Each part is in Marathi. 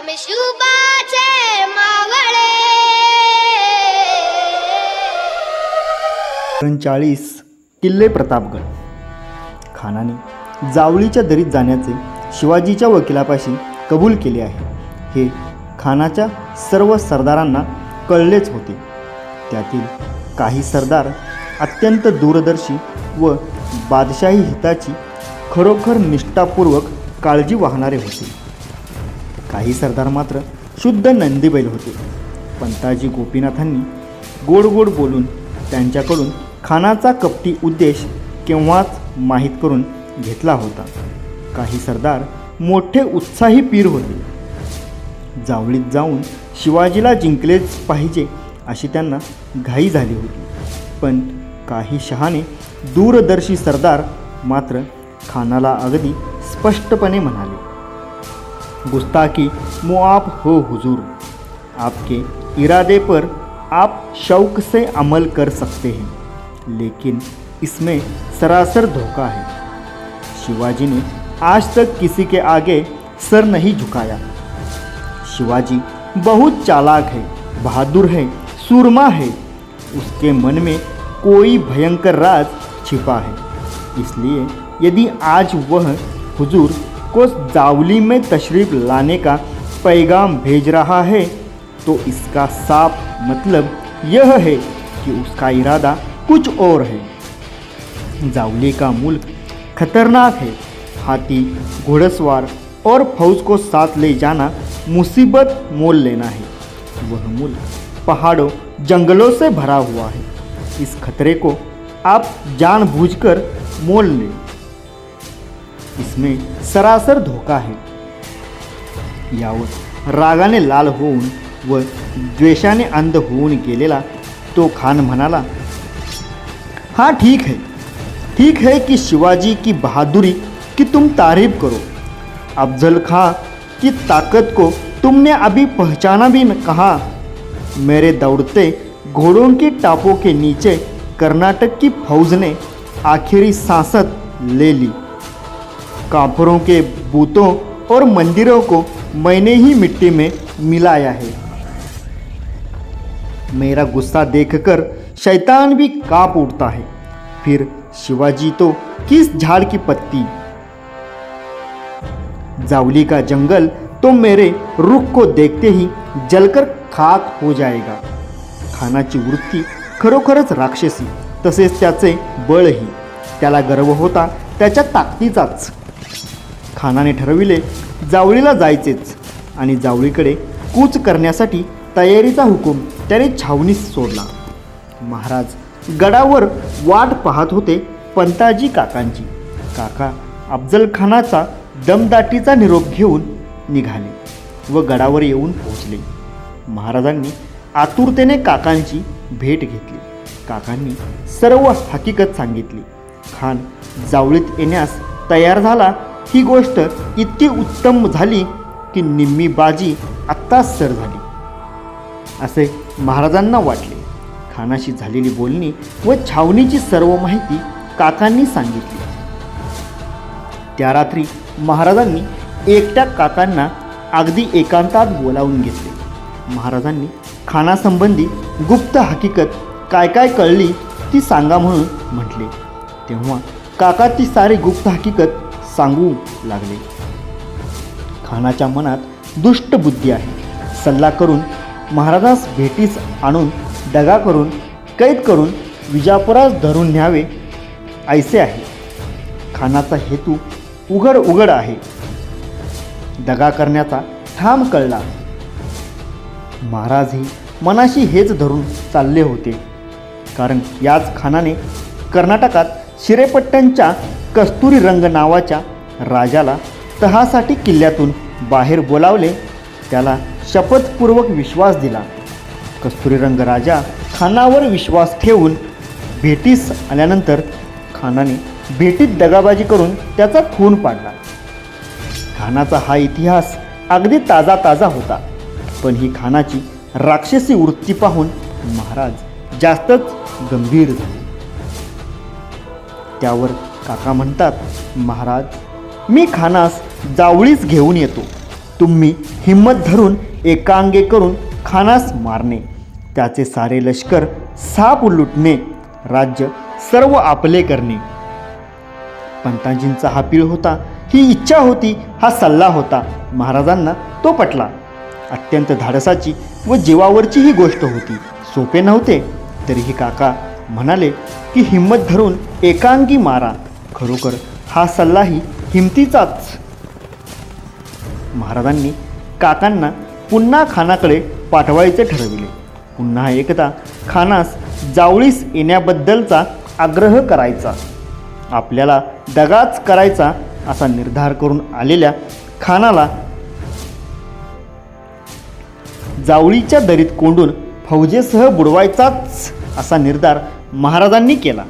आम्ही शुभाचे मावळे 40 किल्ले प्रतापगड. खानाने जावळीच्या दरीत जाण्याचे शिवाजीच्या वकिलापाशी कबूल केले आहे. हे खानाच्या सर्व सरदारांना कळलेच होते. त्यातील काही सरदार अत्यंत दूरदर्शी व बादशाही हिताची खरोखर निष्ठापूर्वक काळजी वाहणारे होते. काही सरदार मात्र शुद्ध नंदीबैल होते. पंताजी गोपीनाथांनी गोड गोड बोलून त्यांच्याकडून खानाचा कपटी उद्देश केव्हाच माहीत करून घेतला होता. काही सरदार मोठे उत्साही पीर होते. जावळीत जाऊन शिवाजीला जिंकलेच पाहिजे अशी त्यांना घाई झाली होती. पण काही शहाणे दूरदर्शी सरदार मात्र खानाला अगदी स्पष्टपणे म्हणाले, गुस्ताखी मुआफ हो हुजूर, आपके इरादे पर आप शौक से अमल कर सकते हैं, लेकिन इसमें सरासर धोखा है. शिवाजी ने आज तक किसी के आगे सर नहीं झुकाया. शिवाजी बहुत चालाक है, बहादुर है, सूरमा है. उसके मन में कोई भयंकर राज छिपा है. इसलिए यदि आज वह हुजूर को जावली में तशरीफ़ लाने का पैगाम भेज रहा है तो इसका साफ मतलब यह है कि उसका इरादा कुछ और है. जावली का मुल्क खतरनाक है. हाथी, घोड़सवार और फौज को साथ ले जाना मुसीबत मोल लेना है. वह मुल्क पहाड़ों जंगलों से भरा हुआ है. इस खतरे को आप जानबूझकर मोल लें. इसमें सरासर धोखा है. यावर रागाने लाल होऊन व द्वेषाने अंध होऊन गेलेला तो खान म्हणाला, हाँ ठीक है कि शिवाजी की बहादुरी की तुम तारीफ करो. अफजल खां की ताकत को तुमने अभी पहचाना भी न कहा. मेरे दौड़ते घोड़ों की टापों के नीचे कर्नाटक की फौज ने आखिरी सांसत ले ली. काफरों के बूतों और मंदिरों को मैंने ही मिट्टी में मिलाया है. मेरा गुस्सा देखकर शैतान भी कांप उठता है. फिर शिवाजी तो किस झाड़ की पत्ती. जावली का जंगल तो मेरे रुख को देखते ही जलकर खाक हो जाएगा. खानाची वृत्ती खरोखरच राक्षसी, तसेच त्याचे बळही. त्याला गर्व होता त्याच्या ताकदीचाच. खानाने ठरविले जावळीला जायचेच आणि जावळीकडे कूच करण्यासाठी तयारीचा हुकूम त्याने छावणीत सोडला. महाराज गडावर वाट पाहत होते पंताजी काकांची. काका अफजल खानाचा दमदाटीचा निरोप घेऊन निघाले व गडावर येऊन पोहोचले. महाराजांनी आतुरतेने काकांची भेट घेतली. काकांनी सर्व हकीकत सांगितली. खान जावळीत येण्यास तयार झाला ही गोष्ट इतकी उत्तम झाली की निम्मी बाजी आत्ताच सर झाली असे महाराजांना वाटले. खानाशी झालेली बोलणी व छावणीची सर्व माहिती काकांनी सांगितली. त्या रात्री महाराजांनी एकट्या काकांना अगदी एकांतात बोलावून घेतले. महाराजांनी खानासंबंधी गुप्त हकीकत काय काय कळली ती सांगा म्हणून म्हटले. तेव्हा काका ती सारी गुप्त हकीकत सांगू लागले. खानाच्या मनात दुष्ट बुद्धी आहे. सल्ला करून महाराजास भेटीस आणून दगा करून कैद करून विजापुरास धरून न्यावे ऐसे आहे. खानाचा हेतू उघड आहे. दगा करण्याचा ठाम कळला. महाराजही मनाशी हेच धरून चालले होते. कारण याच खानाने कर्नाटकात शिरेपट्टणच्या कस्तुरी रंग नावाच्या राजाला तहासाठी किल्ल्यातून बाहेर बोलावले. त्याला शपथपूर्वक विश्वास दिला. कस्तुरीरंग राजा खानावर विश्वास ठेवून भेटीस आल्यानंतर खानाने भेटीत दगाबाजी करून त्याचा खून पाडला. खानाचा हा इतिहास अगदी ताजा होता. पण ही खानाची राक्षसी वृत्ती पाहून महाराज जास्तच गंभीर झाले. त्यावर काका म्हणतात, महाराज मी खानास जावळीच घेऊन येतो. तुम्ही हिम्मत धरून एकांगे करून खानास मारणे, त्याचे सारे लष्कर साप लुटणे, राज्य सर्व आपले करणे. पंताजींचा हा पीळ होता, ही इच्छा होती, हा सल्ला होता. महाराजांना तो पटला. अत्यंत धाडसाची व जीवावरची ही गोष्ट होती. सोपे नव्हते. तरीही काका म्हणाले की हिम्मत धरून एकांगी मारा. खरोखर हा सल्लाही हिमतीचाच. महाराजांनी काकांना पुन्हा खानाकडे पाठवायचे ठरविले. पुन्हा एकदा खानास जावळीस येण्याबद्दलचा आग्रह करायचा. आपल्याला दगाच करायचा असा निर्धार करून आलेल्या खानाला जावळीच्या दरीत कोंडून फौजेसह बुडवायचाच असा निर्धार महाराजांनी केला.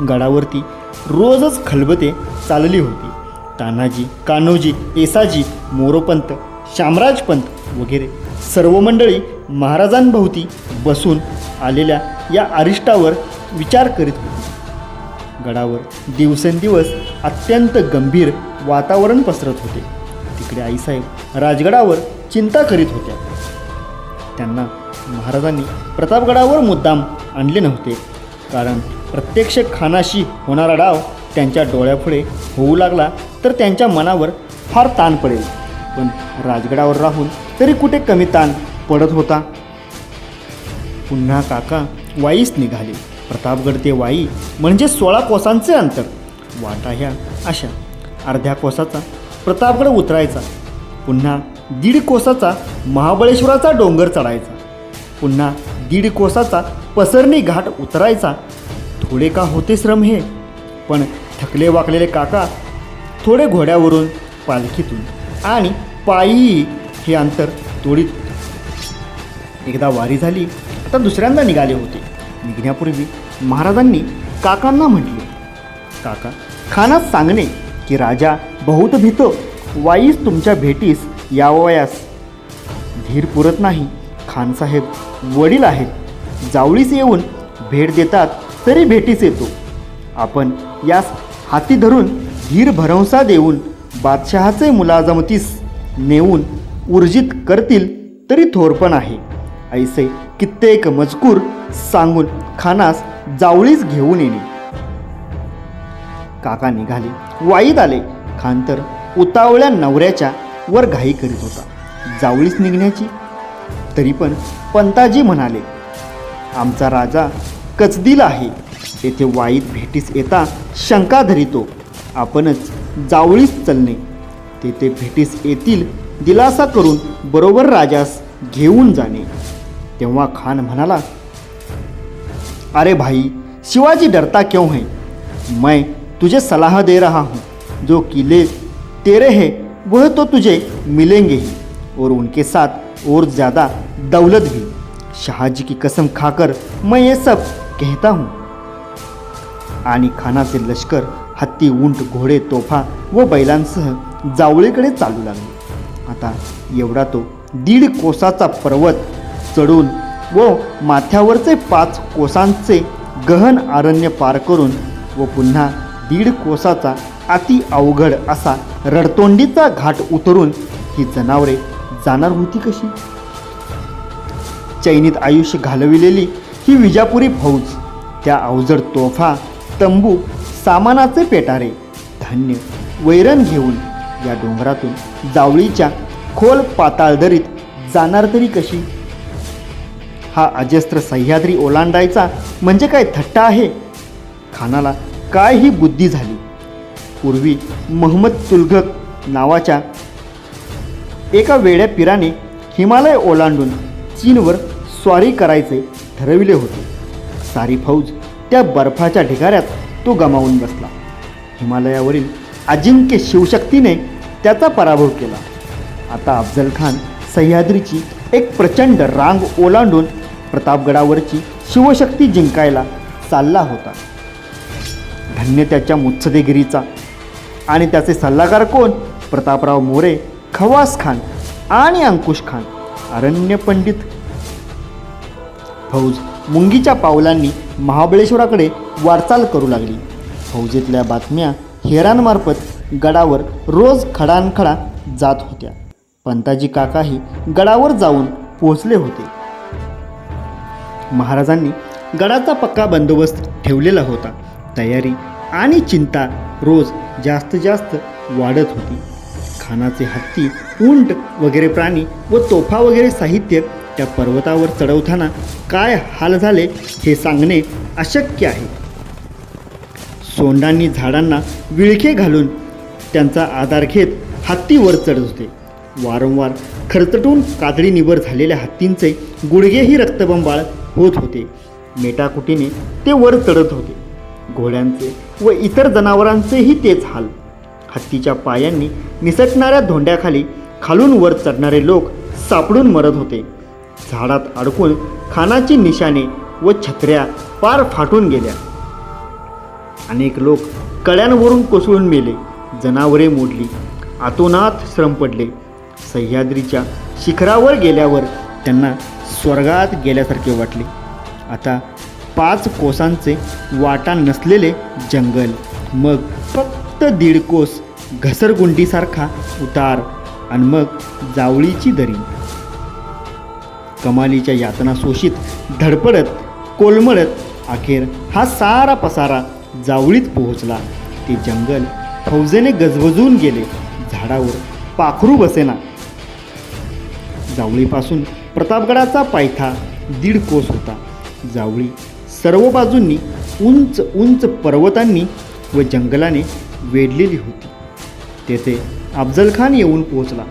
गडावरती रोजच खलबते चालली होती. तानाजी, कान्होजी, येसाजी, मोरोपंत, शामराजपंत वगैरे सर्व मंडळी महाराजांभोवती बसून आलेल्या या अरिष्टावर विचार करीत होती. गडावर दिवसेंदिवस अत्यंत गंभीर वातावरण पसरत होते. तिकडे आईसाहेब राजगडावर चिंता करीत होत्या. त्यांना महाराजांनी प्रतापगडावर मुद्दाम आणले नव्हते, कारण प्रत्यक्ष खानाशी होणारा डाव त्यांच्या डोळ्यापुढे होऊ लागला तर त्यांच्या मनावर फार ताण पडेल. पण राजगडावर राहून तरी कुठे कमी ताण पडत होता. पुन्हा काका वाईस निघाले. प्रतापगड ते वाई म्हणजे 16 कोसांचे अंतर. वाटा ह्या अशा. अर्ध्या कोसाचा प्रतापगड उतरायचा, पुन्हा 1.5 कोसाचा महाबळेश्वराचा डोंगर चढायचा, पुन्हा 1.5 कोसाचा पसरणी घाट उतरायचा. थोडे का होते श्रम हे, पण थकले वाकलेले काका थोडे घोड्यावरून, पालखीतून आणि पायी हे अंतर तोडीत. एकदा वारी झाली, आता दुसऱ्यांदा निघाले होते. निघण्यापूर्वी महाराजांनी काकांना म्हटले, काका, खानास सांगणे की राजा बहुत भीतो, वाईस तुमच्या भेटीस यावयास धीर पुरत नाही. खानसाहेब वडील आहेत, जावळीस येऊन भेट देतात तरी भेटीस येतो. आपण यास हाती धरून धीर भरवसा देऊन बादशहाचे मुलाजमतीस नेऊन ऊर्जित करतील तरी थोरपण आहे. ऐसे कित्येक मजकूर सांगून खानास जावळीस घेऊन येणे. काका निघाले. वाईत आले. खान तर उतावळ्या नवऱ्याच्या वर घाई करीत होता जावळीस निघण्याची. तरी पण पंताजी म्हणाले, आमचा राजा कचदिल आहे, तेथे वाईत भेटीस येता शंका धरितो. आपणच जावळीस चलणे, तेथे भेटीस येतील दिलासा करून बरोबर राजास घेऊन जाणे. तेव्हा खान म्हणाला, अरे भाई, शिवाजी डरता क्यों है? मैं तुझे सलाह दे रहा हूँ. जो किले तेरे हैं वह तो तुझे मिलेंगे ही, और उनके साथ और ज़्यादा दौलत भी. शहाजी की कसम खाकर मैं ये सब कहता हूँ. आणि खानाचे लष्कर हत्ती, ऊंट, घोडे, तोफा व बैलांसह जावळीकडे चालू लागले. आता एवढा तो 1.5 कोसाचा पर्वत चढून व माथ्यावरचे 5 कोसांचे गहन अरण्य पार करून व पुन्हा 1.5 कोसाचा अति अवघड असा रडतोंडीचा घाट उतरून ही जनावरे जाणार होती कशी? चैनीत आयुष्य घालविलेली ही विजापुरी फौज, त्या अवजड तोफा, तंबू, सामानाचे पेटारे, धान्य, वैरण घेऊन या डोंगरातून जावळीच्या खोल पाताळदरीत जाणार तरी कशी? हा अजस्त्र सह्याद्री ओलांडायचा म्हणजे काय थट्टा आहे? खानाला काय ही बुद्धी झाली? पूर्वी महम्मद तुलगक नावाच्या एका वेड्या पिराने हिमालय ओलांडून चीनवर स्वारी करायचे ठरविले होते. सारी फौज त्या बर्फाच्या ढिगाऱ्यात तो गमावून बसला. हिमालयावरील अजिंक्य शिवशक्तीने त्याचा पराभव केला. आता अफजल खान सह्याद्रीची एक प्रचंड रांग ओलांडून प्रतापगडावरची शिवशक्ती जिंकायला चालला होता. धन्य त्याच्या मुत्सदेगिरीचा. आणि त्याचे सल्लागार कोण? प्रतापराव मोरे, खवास खान आणि अंकुश खान, अरण्य पंडित. फौज मुंगीच्या पावलांनी महाबळेश्वराकडे वाटचाल करू लागली. फौजेतल्या बातम्या हेरांमार्फत गडावर रोज खडानखडा जात होत्या. पंताजी काकाही गडावर जाऊन पोहोचले होते. महाराजांनी गडाचा पक्का बंदोबस्त ठेवलेला होता. तयारी आणि चिंता रोज जास्त वाढत होती. खानाचे हत्ती, उंट वगैरे प्राणी व तोफा वगैरे साहित्य त्या पर्वतावर चढवताना काय हाल झाले हे सांगणे अशक्य आहे. सोंडांनी झाडांना विळखे घालून त्यांचा आधार घेत हत्ती वर चढत होते. वारंवार खरचटून कातडी निबर झालेल्या हत्तींचे गुडघेही रक्तबंबाळ होत होते. मेटाकुटीने ते वर चढत होते. घोड्यांचे व इतर जनावरांचेही तेच हाल. हत्तीच्या पायांनी निसटणाऱ्या धोंड्याखाली खालून वर चढणारे लोक सापडून मरत होते. झाडात अडकून खानाची निशाणे व छत्र्या पार फाटून गेल्या. अनेक लोक कड्यांवरून कोसळून मेले. जनावरे मोडली. आतोनात श्रम पडले. सह्याद्रीच्या शिखरावर गेल्यावर त्यांना स्वर्गात गेल्यासारखे वाटले. आता 5 कोसांचे वाटा नसलेले जंगल, मग फक्त 1.5 कोस घसरगुंडीसारखा उतार आणि मग जावळीची दरी. कमालीच्या यातना शोषित धडपडत कोलमडत अखेर हा सारा पसारा जावळीत पोहोचला. ते जंगल फौजेने गजबजून गेले. झाडावर पाखरू बसेना. जावळीपासून प्रतापगडाचा पायथा 1.5 कोस होता. जावळी सर्व बाजूंनी उंच उंच पर्वतांनी व जंगलाने वेढलेली होती. तेथे अफजलखान येऊन पोहोचला.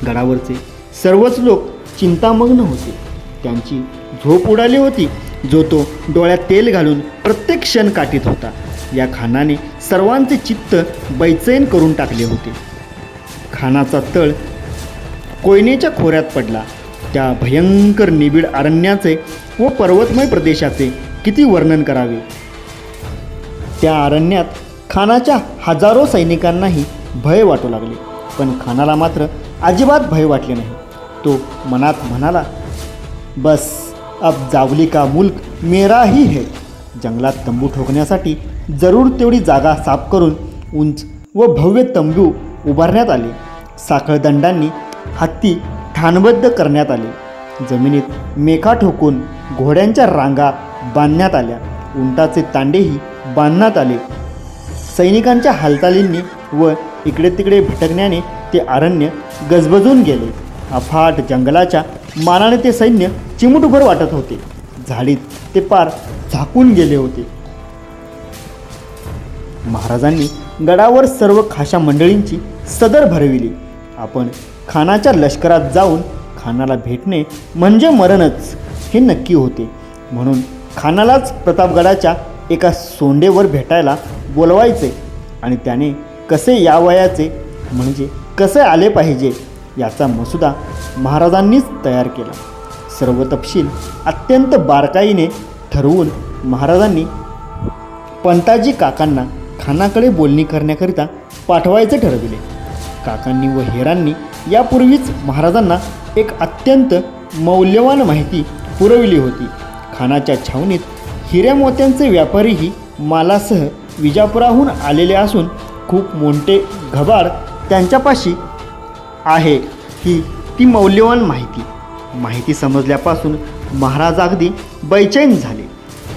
गडावरचे सर्वच लोक चिंतामग्न होते. त्यांची झोप उडाली होती. जो तो डोळ्यात तेल घालून प्रत्येक क्षण काटीत होता. या खानाने सर्वांचे चित्त बैचैन करून टाकले होते. खानाचा तळ कोयनेच्या खोऱ्यात पडला. त्या भयंकर निबिड अरण्याचे व पर्वतमय प्रदेशाचे किती वर्णन करावे. त्या अरण्यात खानाच्या हजारो सैनिकांनाही भय वाटू लागले. पण खानाला मात्र अजिबात भय वाटले नाही. तो मनात म्हणाला, बस अब जावली का मुल्क मेरा ही है. जंगलात तंबू ठोकण्यासाठी जरूर तेवढी जागा साफ करून उंच व भव्य तंबू उभारण्यात आले. साखळदंडांनी हत्ती ठाणबद्ध करण्यात आले. जमिनीत मेखा ठोकून घोड्यांच्या रांगा बांधण्यात आल्या. उंटाचे तांडेही बांधण्यात आले. सैनिकांच्या हालचालींनी व इकडे तिकडे भटकण्याने ते अरण्य गजबजून गेले. अफाट जंगलाच्या मानाने ते सैन्य चिमुटभर वाटत होते. झाडीत ते पार झाकून गेले होते. महाराजांनी गडावर सर्व खाशा मंडळींची सदर भरविली. आपण खानाच्या लष्करात जाऊन खानाला भेटणे म्हणजे मरणच हे नक्की होते. म्हणून खानालाच प्रतापगडाच्या एका सोंडेवर भेटायला बोलवायचे आणि त्याने कसे यावयाचे म्हणजे कसे आले पाहिजे याचा मसुदा महाराजांनीच तयार केला. सर्व तपशील अत्यंत बारकाईने ठरवून महाराजांनी पंताजी काकांना खानाकडे बोलणी करण्याकरिता पाठवायचे ठरविले. काकांनी व हेरांनी यापूर्वीच महाराजांना एक अत्यंत मौल्यवान माहिती पुरविली होती. खानाच्या छावणीत हिऱ्या मोत्यांचे व्यापारीही मालासह विजापुराहून आलेले असून खूप मोठे घबाड त्यांच्यापाशी आहे. ही ती मौल्यवान माहिती समजल्यापासून महाराज अगदी बैचैन झाले.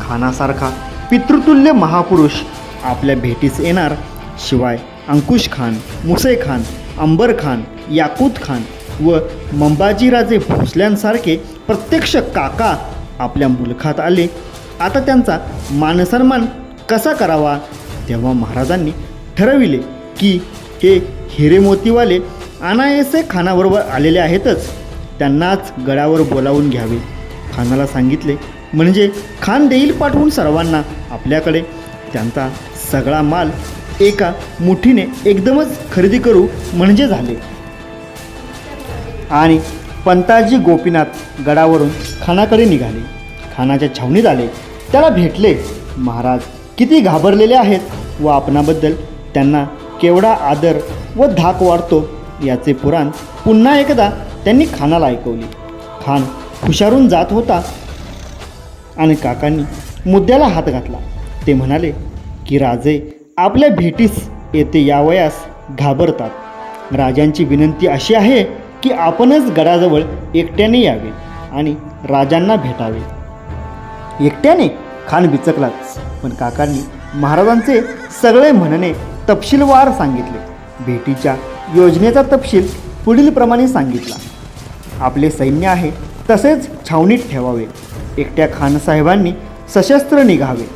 खानासारखा पितृतुल्य महापुरुष आपल्या भेटीस येणार. शिवाय अंकुश खान, मुसे खान, अंबर खान, याकूत खान व मंबाजीराजे भोसल्यांसारखे प्रत्यक्ष काका आपल्या मुलखात आले. आता त्यांचा मानसन्मान कसा करावा. तेव्हा महाराजांनी ठरविले की हे हिरे मोतीवाले अनायासे खानाबरोबर आलेले आहेतच, त्यांनाच गडावर बोलावून घ्यावे. खानाला सांगितले म्हणजे खान देईल पाठवून सर्वांना आपल्याकडे. त्यांचा सगळा माल एका मुठीने एकदमच खरेदी करू म्हणजे झाले. आणि पंताजी गोपीनाथ गडावरून खानाकडे निघाले. खानाच्या छावणीत आले. त्याला भेटले. महाराज किती घाबरलेले आहेत व आपणाबद्दल त्यांना केवढा आदर व धाक वाटतो याचे पुराण पुन्हा एकदा त्यांनी खानाला ऐकवले. खान हुशारून जात होता आणि काकांनी मुद्द्याला हात घातला. ते म्हणाले की राजे आपल्या भेटीस येते यावयास घाबरतात. राजांची विनंती अशी आहे की आपणच गडाजवळ एकट्याने यावे आणि राजांना भेटावे. एकट्याने? खान बिचकलाच. पण काकांनी महाराजांचे सगळे म्हणणे तपशीलवार सांगितले. भेटीच्या योजनेचा तपशील पुढील प्रमाणे सांगितला. आपले सैन्य आहे तसेच छावणीत ठेवावे. एकट्या खानसाहेबांनी सशस्त्र निघावे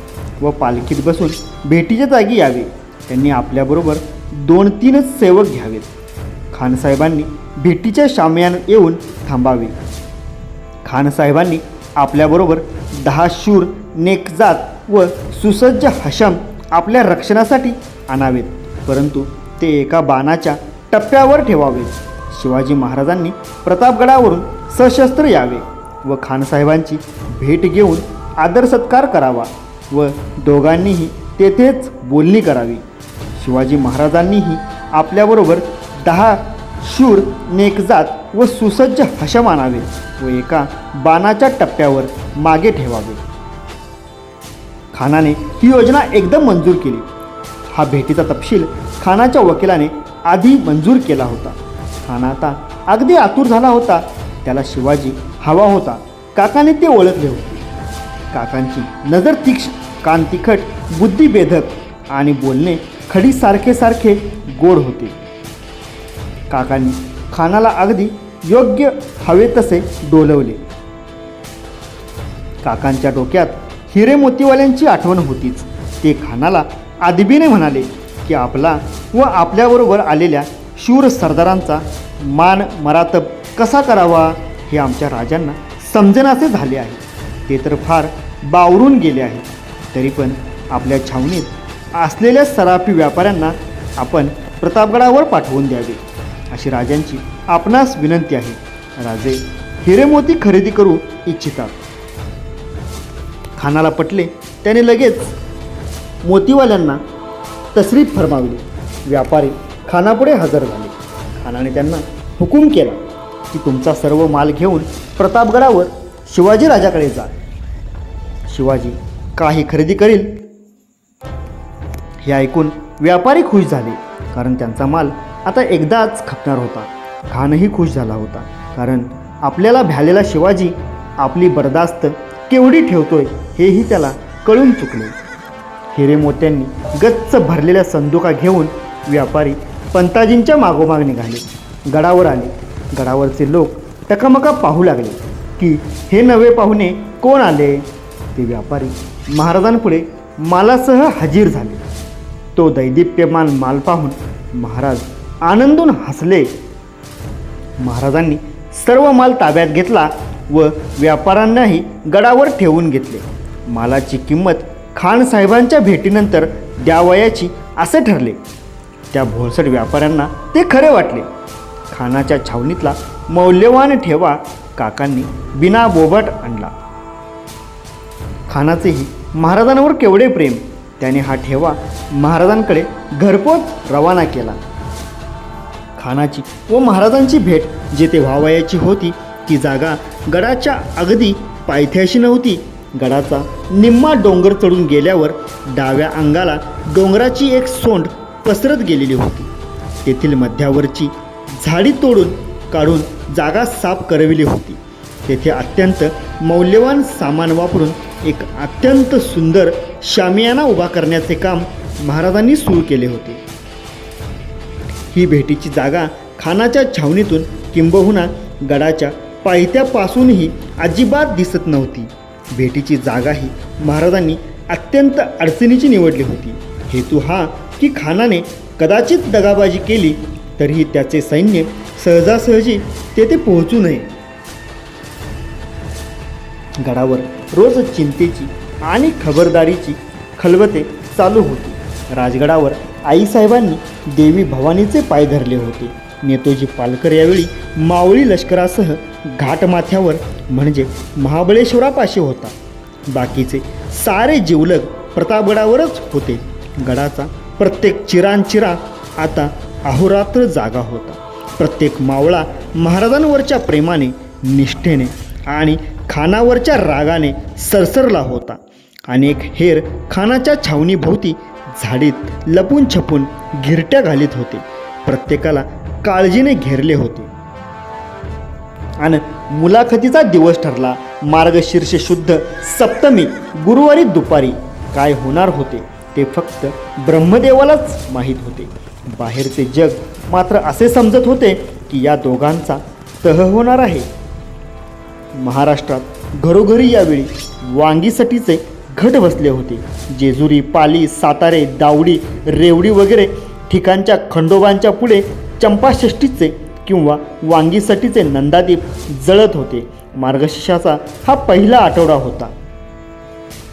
व पालखीत बसून भेटीच्या जागी यावे. त्यांनी आपल्याबरोबर 2-3 सेवक घ्यावेत. खानसाहेबांनी भेटीच्या शाम्यात येऊन थांबावे. खानसाहेबांनी आपल्याबरोबर 10 शूर नेकजात व सुसज्ज हशम आपल्या रक्षणासाठी आणावेत, परंतु ते एका बाणाच्या टप्प्यावर ठेवावेत. शिवाजी महाराजांनी प्रतापगडावरून सशस्त्र यावे व खानसाहेबांची भेट घेऊन आदर सत्कार करावा व दोघांनीही तेथेच बोलणी करावी. शिवाजी महाराजांनीही आपल्याबरोबर 10 शूर नेकजात व सुसज्ज हशम आणावे व एका बाणाच्या टप्प्यावर मागे ठेवावे. खानाने ही योजना एकदम मंजूर केली. हा भेटीचा तपशील खानाच्या वकिलाने आधी मंजूर केला होता. खान आता अगदी आतुर झाला होता. त्याला शिवाजी हवा होता. काकाने ते ओळखले होते. काकांची नजर तीक्ष्ण, कान तिखट, बुद्धी बेधक आणि बोलणे खडीसारखे गोड होते. काकांनी खानाला अगदी योग्य हवे तसे डोलवले. काकांच्या डोक्यात हिरे मोतीवाल्यांची आठवण होतीच. ते खानाला आदबीने म्हणाले की आपला व आपल्याबरोबर आलेल्या शूर सरदारांचा मान मरातब कसा करावा हे आमच्या राजांना समजेनासे झाले आहे. ते तर फार बावरून गेले आहेत. तरी पण आपल्या छावणीत असलेल्या सराफी व्यापाऱ्यांना आपण प्रतापगडावर पाठवून द्यावे अशी राजांची आपणास विनंती आहे. राजे हिरेमोती खरेदी करू इच्छितात. खानाला पटले. त्याने लगेच मोतीवाल्यांना तसरीफ फरमावली. व्यापारी खानापुढे हजर झाले. खानाने त्यांना हुकूम केला की तुमचा सर्व माल घेऊन प्रतापगडावर शिवाजी राजाकडे जा. शिवाजी काही खरेदी करील हे ऐकून व्यापारी खुश झाले, कारण त्यांचा माल आता एकदाच खपणार होता. खानही खुश झाला होता, कारण आपल्याला भ्यालेला शिवाजी आपली बर्दास्त केवढी ठेवतोय हेही त्याला कळून चुकले. हिरे मोत्यांनी गच्च भरलेल्या संदुका घेऊन व्यापारी पंताजींच्या मागोमाग निघाले. गडावर आले. गडावरचे लोक टकामका पाहू लागले की हे नवे पाहुणे कोण आले. ते व्यापारी महाराजांपुढे मालासह हजीर झाले. तो दैदिप्यमान माल पाहून महाराज आनंदून हसले. महाराजांनी सर्व माल ताब्यात घेतला व व्यापाऱ्यांनाही गडावर ठेवून घेतले. मालाची किंमत खानसाहेबांच्या भेटीनंतर द्यावयाची असे ठरले. त्या भोळसट व्यापाऱ्यांना ते खरे वाटले. खानाच्या छावणीतला मौल्यवान ठेवा काकांनी बिना बोबट आणला. खानाचेही महाराजांवर केवढे प्रेम. त्याने हा ठेवा महाराजांकडे घरपोच रवाना केला. खानाची व महाराजांची भेट जेथे व्हावयाची होती ती जागा गडाच्या अगदी पायथ्याशी नव्हती. गडाचा निम्मा डोंगर चढून गेल्यावर डाव्या अंगाला डोंगराची एक सोंड पसरत गेलेली होती. तेथील मध्यावरची झाडी तोडून काढून जागा साफ करविली होती. तेथे अत्यंत मौल्यवान सामान वापरून एक अत्यंत सुंदर शामियाना उभा करण्याचे काम महाराजांनी सुरू केले होते. ही भेटीची जागा खानाच्या छावणीतून किंबहुना गडाच्या पायथ्यापासूनही अजिबात दिसत नव्हती. भेटीची जागाही महाराजांनी अत्यंत अडचणीची निवडली होती. हेतू हा की खानाने कदाचित दगाबाजी केली तरीही त्याचे सैन्य सहजासहजी तेथे पोहोचू नये. गडावर रोज चिंतेची आणि खबरदारीची खलबते चालू होती. राजगडावर आईसाहेबांनी देवी भवानीचे पाय धरले होते. नेतोजी पालकर यावेळी मावळी लष्करासह घाटमाथ्यावर म्हणजे महाबळेश्वरापाशी होता. बाकीचे सारे जिवलग प्रतापगडावरच होते. गडाचा प्रत्येक चिरांचिरा आता अहोरात्र जागा होता. प्रत्येक मावळा महाराजांवरच्या प्रेमाने, निष्ठेने आणि खानावरच्या रागाने सरसरला होता. अनेक हेर खानाच्या छावणीभोवती झाडीत लपून छपून घिरट्या घालीत होते. प्रत्येकाला काळजीने घेरले होते. आणि मुलाखतीचा दिवस ठरला. मार्गशीर्ष शुद्ध सप्तमी गुरुवारी दुपारी. काय होणार होते ते फक्त ब्रह्मदेवालाच माहीत होते. बाहेरचे जग मात्र असे समजत होते की या दोघांचा तह होणार आहे. महाराष्ट्रात घरोघरी यावेळी वांगीसटीचे घट बसले होते. जेजुरी, पाली, सातारे, दावडी, रेवडी वगैरे ठिकाणच्या खंडोबांच्या पुढे चंपाषष्ठीचे किंवा वांगीसटीचे नंदादीप जळत होते. मार्गशीर्षाचा हा पहिला आठवडा होता.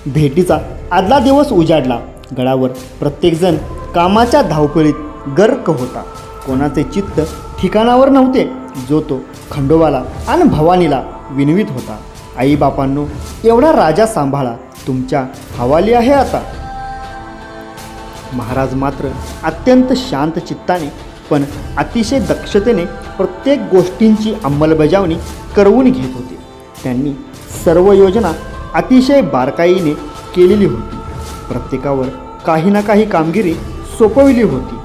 भेटीचा आदला दिवस उजाडला. गडावर प्रत्येकजण कामाच्या धावपळीत गर्क होता. कोणाचे चित्त ठिकाणावर नव्हते. जो तो खंडोबाला आणि भवानीला विनवित होता. आईबापांनो, एवढा राजा सांभाळा, तुमच्या हवाली आहे आता. महाराज मात्र अत्यंत शांत चित्ताने पण अतिशय दक्षतेने प्रत्येक गोष्टींची अंमलबजावणी करवून घेत होते. त्यांनी सर्व योजना अतिशय बारकाईने केलेली होती. प्रत्येकावर काही ना काही कामगिरी सोपविली होती.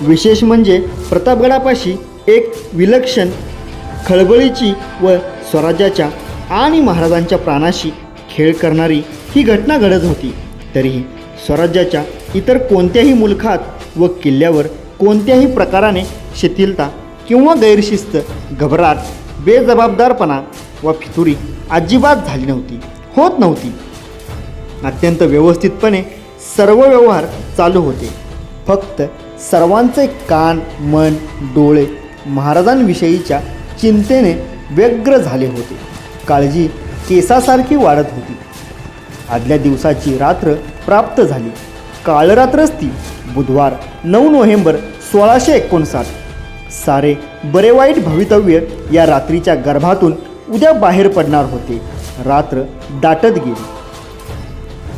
विशेष म्हणजे प्रतापगडापाशी एक विलक्षण खळबळीची व स्वराज्याच्या आणि महाराजांच्या प्राणाशी खेळ करणारी ही घटना घडत होती. तरीही स्वराज्याच्या इतर कोणत्याही मुलखात व किल्ल्यावर कोणत्याही प्रकाराने शिथिलता किंवा गैरशिस्त, घबराट, बेजबाबदारपणा व फितुरी अजिबात झाली नव्हती, होत नव्हती. अत्यंत व्यवस्थितपणे सर्व व्यवहार चालू होते. फक्त सर्वांचे कान, मन, डोळे महाराजांविषयीच्या चिंतेने व्यग्र झाले होते. काळजी केसासारखी वाढत होती. आदल्या दिवसाची रात्र प्राप्त झाली. काळरात्रच ती. बुधवार 9 नोव्हेंबर 1659. सारे बरे वाईट भवितव्य या रात्रीच्या गर्भातून उद्या बाहेर पडणार होते. रात्र दाटत गेली.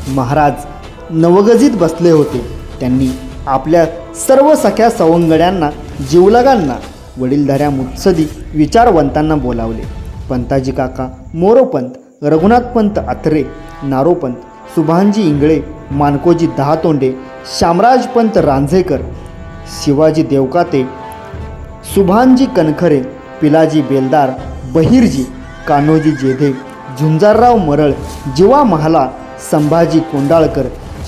महाराज नवगजीत बसले होते. त्यांनी आपल्या सर्व सख्या सवंगड्यांना, जीवलगांना, वडीलधाऱ्या मुत्सदी विचारवंतांना बोलावले. पंताजी काका मोरोपंत, रघुनाथपंत अत्रे, नारोपंत, सुभानजी इंगळे, मानकोजी दहातोंडे, शामराजपंत रांझेकर, शिवाजी देवकाते, सुभानजी कनखरे, पिलाजी बेलदार, बहिरजी, कान्होजी जेधे, झुंजारराव मरळ, जीवा महाला, संभाजी कोंडाळकर,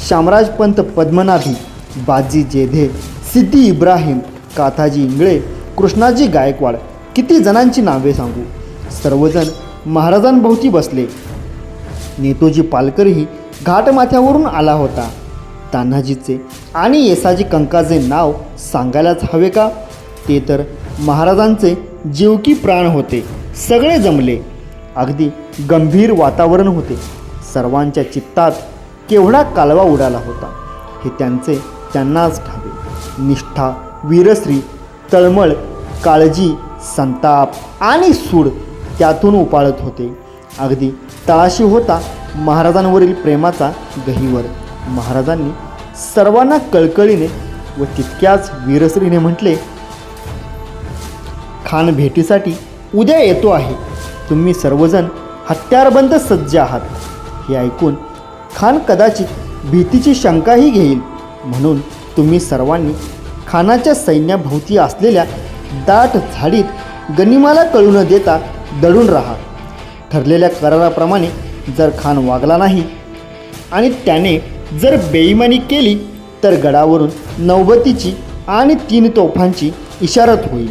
शामराजपंत पद्मनाभी, बाजी जेधे, सिद्धी इब्राहिम, काथाजी इंगळे, कृष्णाजी गायकवाड. किती जणांची नावे सांगू. सर्वजण महाराजांभोवती बसले. नेतोजी पालकरही घाटमाथ्यावरून आला होता. तान्हाजीचे आणि येसाजी कंकाचे नाव सांगायलाच हवे का. ते तर महाराजांचे जीव की प्राण होते. सगळे जमले. अगदी गंभीर वातावरण होते. सर्वांच्या चित्तात केवढा कालवा उडाला होता हे त्यांनाच ठावे. निष्ठा, वीरश्री, तळमळ, काळजी, संताप आणि सूड त्यातून उपाळत होते. अगदी तळाशी होता महाराजांवरील प्रेमाचा गहिवर. महाराजांनी सर्वांना कळकळीने व तितक्याच वीरश्रीने म्हटले, खान भेटीसाठी उद्या येतो आहे. तुम्ही सर्वजण हत्यारबंद सज्ज आहात. हे ऐकून खान कदाचित भीतीची शंकाही घेईल. म्हणून तुम्ही सर्वांनी खानाच्या सैन्याभोवती असलेल्या दाट झाडीत गनिमाला कळू न देता दडून राहा. ठरलेल्या कराराप्रमाणे जर खान वागला नाही आणि त्याने जर बेईमानी केली तर गडावरून नौबतीची आणि 3 तोफांची इशारत होईल.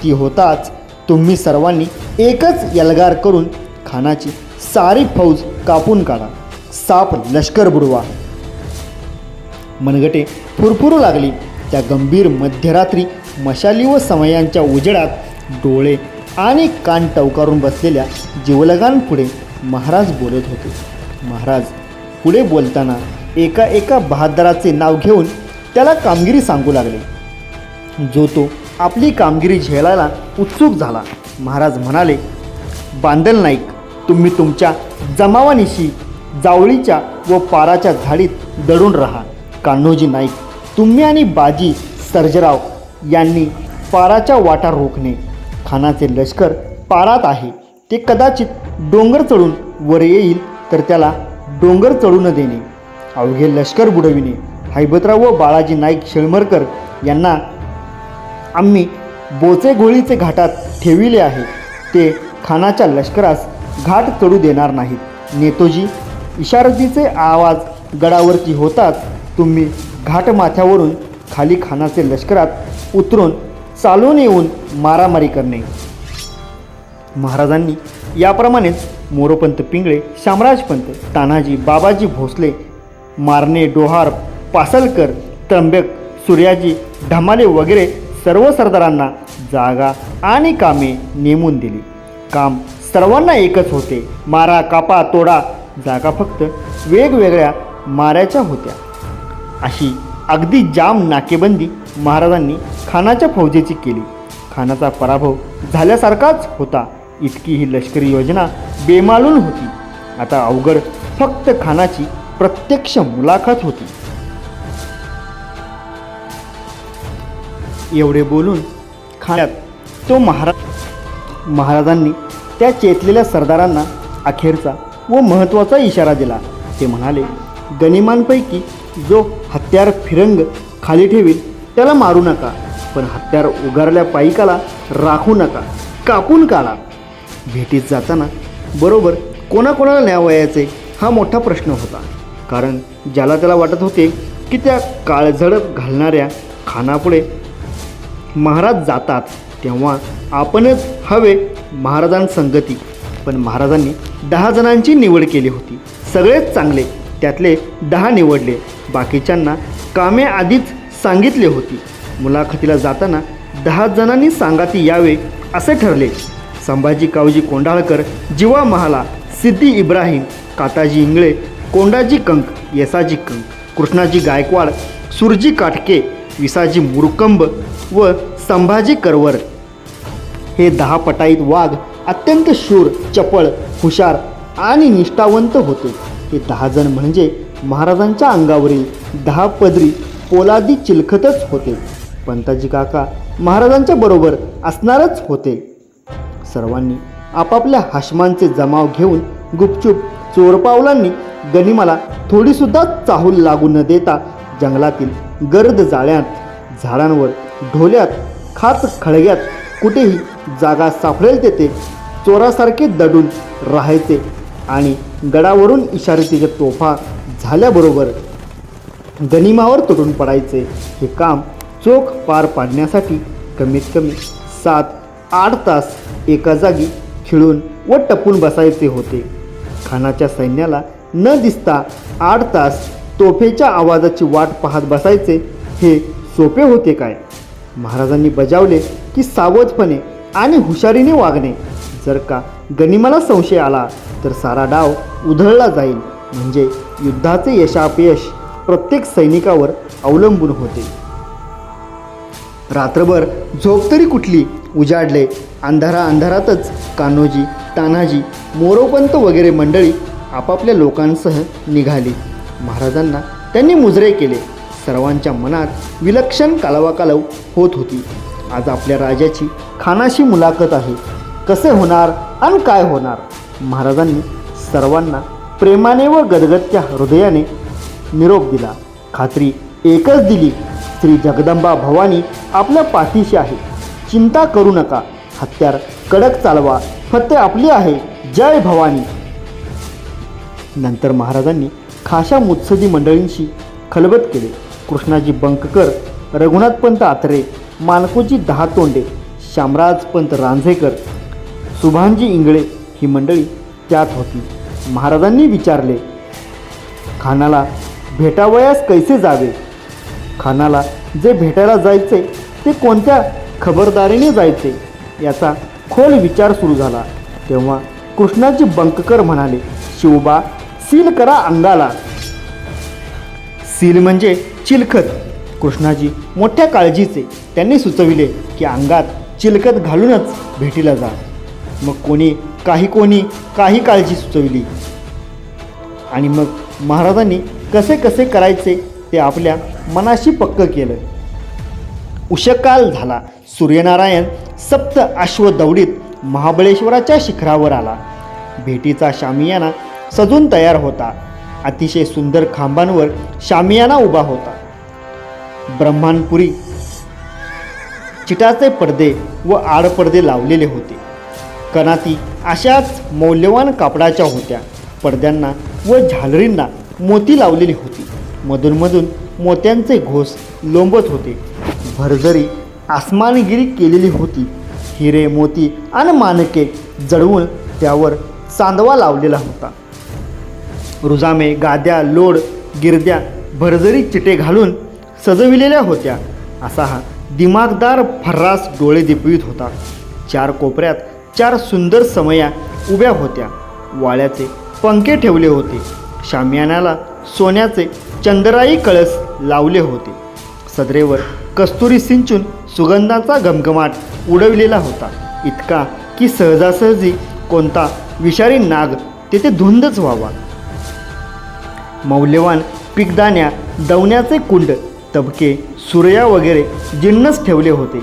ती होताच तुम्ही सर्वांनी एकच यलगार करून खानाची सारी फौज कापून काढा. साप लष्कर बुडवा. मनगटे फुरफुरू लागली. त्या गंभीर मध्यरात्री मशाली व समयांच्या उजेडात डोळे आणि कान टवकारून बसलेल्या जीवलगांपुढे महाराज बोलत होते. महाराज पुढे बोलताना एका बहादराचे नाव घेऊन त्याला कामगिरी सांगू लागले. जो तो आपली कामगिरी झेलायला उत्सुक झाला. महाराज म्हणाले, बांदल नाईक, तुम्ही तुमच्या जमावानिशी जावळीच्या व पाराच्या झाडीत दडून राहा. कान्होजी नाईक, तुम्ही आणि बाजी सर्जेराव यांनी पाराच्या वाटा रोखणे. खानाचे लष्कर पारात आहे. ते कदाचित डोंगर चढून वर येईल तर त्याला डोंगर चढू न देणे. अवघे लष्कर बुडविणे. हैबतराव व बाळाजी नाईक शिळमरकर यांना आम्ही बोचेघोळीचे घाटात ठेविले आहे, ते खानाच्या लष्करास घाट चढू देणार नाहीत. नेतोजी, इशारतीचे आवाज गडावरती होताच तुम्ही घाटमाथ्यावरून खाली खानाचे लष्करात उतरून चालून येऊन मारामारी करणे. महाराजांनी याप्रमाणेच मोरोपंत पिंगळे, शामराजपंत, तानाजी, बाबाजी भोसले, मारणे, डोहार, पासलकर, त्र्यंबक, सूर्याजी, ढमाले वगैरे सर्व सरदारांना जागा आणि कामे नेमून दिली. काम सर्वांना एकच होते, मारा, कापा, तोडा. जागा फक्त वेगवेगळ्या माऱ्याच्या होत्या. अशी अगदी जाम नाकेबंदी महाराजांनी खानाच्या फौजेची केली. खानाचा पराभव झाल्यासारखाच होता. इतकी ही लष्करी योजना बेमालून होती. आता अवघड फक्त खानाची प्रत्यक्ष मुलाखत होती. एवढे बोलून खाण्यात तो महाराजांनी त्या चेतलेल्या सरदारांना अखेरचा व महत्त्वाचा इशारा दिला. ते म्हणाले, गनिमांपैकी जो हत्यार फिरंग खाली ठेवील त्याला मारू नका, पण हत्यार उगारल्या पायिकाला राखू नका, कापून काढा. भेटीत जाताना बरोबर कोणाकोणाला न्यावयाचे हा मोठा प्रश्न होता. कारण ज्याला त्याला वाटत होते की त्या काळझडप घालणाऱ्या खानापुढे महाराज जातात तेव्हा आपणच हवे महाराजांसंगती. पण महाराजांनी 10 जणांची निवड केली होती. सगळेच चांगले, त्यातले 10 निवडले. बाकीच्यांना कामे आधीच सांगितले होती. मुलाखतीला जाताना 10 जणांनी सांगाती यावे असे ठरले. संभाजी कावजी कोंढाळकर, जीवा महाला, सिद्धी इब्राहिम, काताजी इंगळे, कोंडाजी कंक, येसाजी कंक, कृष्णाजी गायकवाड, सुरजी काटके, विसाजी मुरकंब व संभाजी करवर. हे 10 पटाईत वाघ अत्यंत शूर, चपळ, हुशार आणि निष्ठावंत होते. हे 10 जण म्हणजे महाराजांच्या अंगावरील 10 पदरी पोलादी चिलखतच होते. पंताजी काका महाराजांच्या बरोबर असणारच होते. सर्वांनी आपापल्या हाशमांचे जमाव घेऊन गुपचूप चोरपावलांनी गनिमाला थोडीसुद्धा चाहूल लागू न देता जंगलातील गर्द जाळ्यात, झाडांवर, ढोल्यात, खाच खळग्यात कुठेही जागा सापडेल तेथे चोरासारखे दडून राहायचे आणि गडावरून इशारतीच्या तोफा झाल्याबरोबर गनिमावर तुटून पडायचे. हे काम चोख पार पाडण्यासाठी कमीत कमी 7-8 तास एका जागी खिळून व टपून बसायचे होते. खानाच्या सैन्याला न दिसता 8 तास तोफेच्या आवाजाची वाट पाहत बसायचे. हे सोपे होते काय? महाराजांनी बजावले की सावधपणे आणि हुशारीने वागणे. जर का गनिमाला संशय आला तर सारा डाव उधळला जाईल. म्हणजे युद्धाचे यशापयश प्रत्येक सैनिकावर अवलंबून होते. रात्रभर झोप तरी कुठली, उजाडले. अंधारातच कान्होजी, तान्हाजी, मोरोपंत वगैरे मंडळी आपापल्या लोकांसह निघाली. महाराजांना त्यांनी मुजरे केले. सर्वांच्या मनात विलक्षण कालवाकालव होत होती. आज आपल्या राजाची खानाशी मुलाखत आहे. कसे होणार आणि काय होणार? महाराजांनी सर्वांना प्रेमाने व गदगदच्या हृदयाने निरोप दिला. खात्री एकच दिली, श्री जगदंबा भवानी आपल्या पाठीशी आहे. चिंता करू नका. हत्यार कडक चालवा. फत्ते आपली आहे. जय भवानी. नंतर महाराजांनी खाशा मुत्सदी मंडळींशी खलबत केले. कृष्णाजी बंककर, रघुनाथपंत आत्रे, मानकोजी दहातोंडे, शामराजपंत रांझेकर, सुभानजी इंगळे ही मंडळी त्यात होती. महाराजांनी विचारले, खानाला भेटावयास कैसे जावे? खानाला जे भेटायला जायचे ते कोणत्या खबरदारीने जायचे याचा खोल विचार सुरू झाला. तेव्हा कृष्णाजी बंककर म्हणाले, शिवबा, सील करा अंगाला. सील म्हणजे चिलखत. कृष्णाजी मोठ्या काळजीचे. त्यांनी सुचविले की अंगात चिलखत घालूनच भेटीला जा. मग कोणी काही काळजी सुचविली आणि मग महाराजांनी कसे कसे करायचे ते आपल्या मनाशी पक्क केलं. उषकाल झाला. सूर्यनारायण सप्त अश्व दौडीत महाबळेश्वराच्या शिखरावर आला. भेटीचा शामियाना सजून तयार होता. अतिशय सुंदर खांबांवर शामियाना उभा होता. ब्रह्मांपुरी चिटाचे पडदे व आडपडदे लावलेले होते. कनाती अशाच मौल्यवान कापडाच्या होत्या. पडद्यांना व झालरींना मोती लावलेली होती. मधूनमधून मोत्यांचे घोस लोंबत होते. भरजरी आसमानगिरी केलेली होती. हिरे मोती आणि मानके जडवून त्यावर चांदवा लावलेला होता. रुजामे, गाद्या, लोड, गिरद्या भरजरी चिटे घालून सजविलेल्या होत्या. असा हा दिमागदार फर्रास डोळे दिपवीत होता. 4 कोपऱ्यात 4 सुंदर समया उभ्या होत्या. वाळ्याचे पंखे ठेवले होते. शामियानाला सोन्याचे चंद्राई कळस लावले होते. सदरेवर कस्तुरी सिंचून सुगंधाचा घमघमाट उडविलेला होता. इतका की सहजासहजी कोणता विषारी नाग तेथे धुंदच व्हावा. मौल्यवान पीकदाण्या, दवण्याचे कुंड, तबके, सुरया वगैरे जिन्नस ठेवले होते.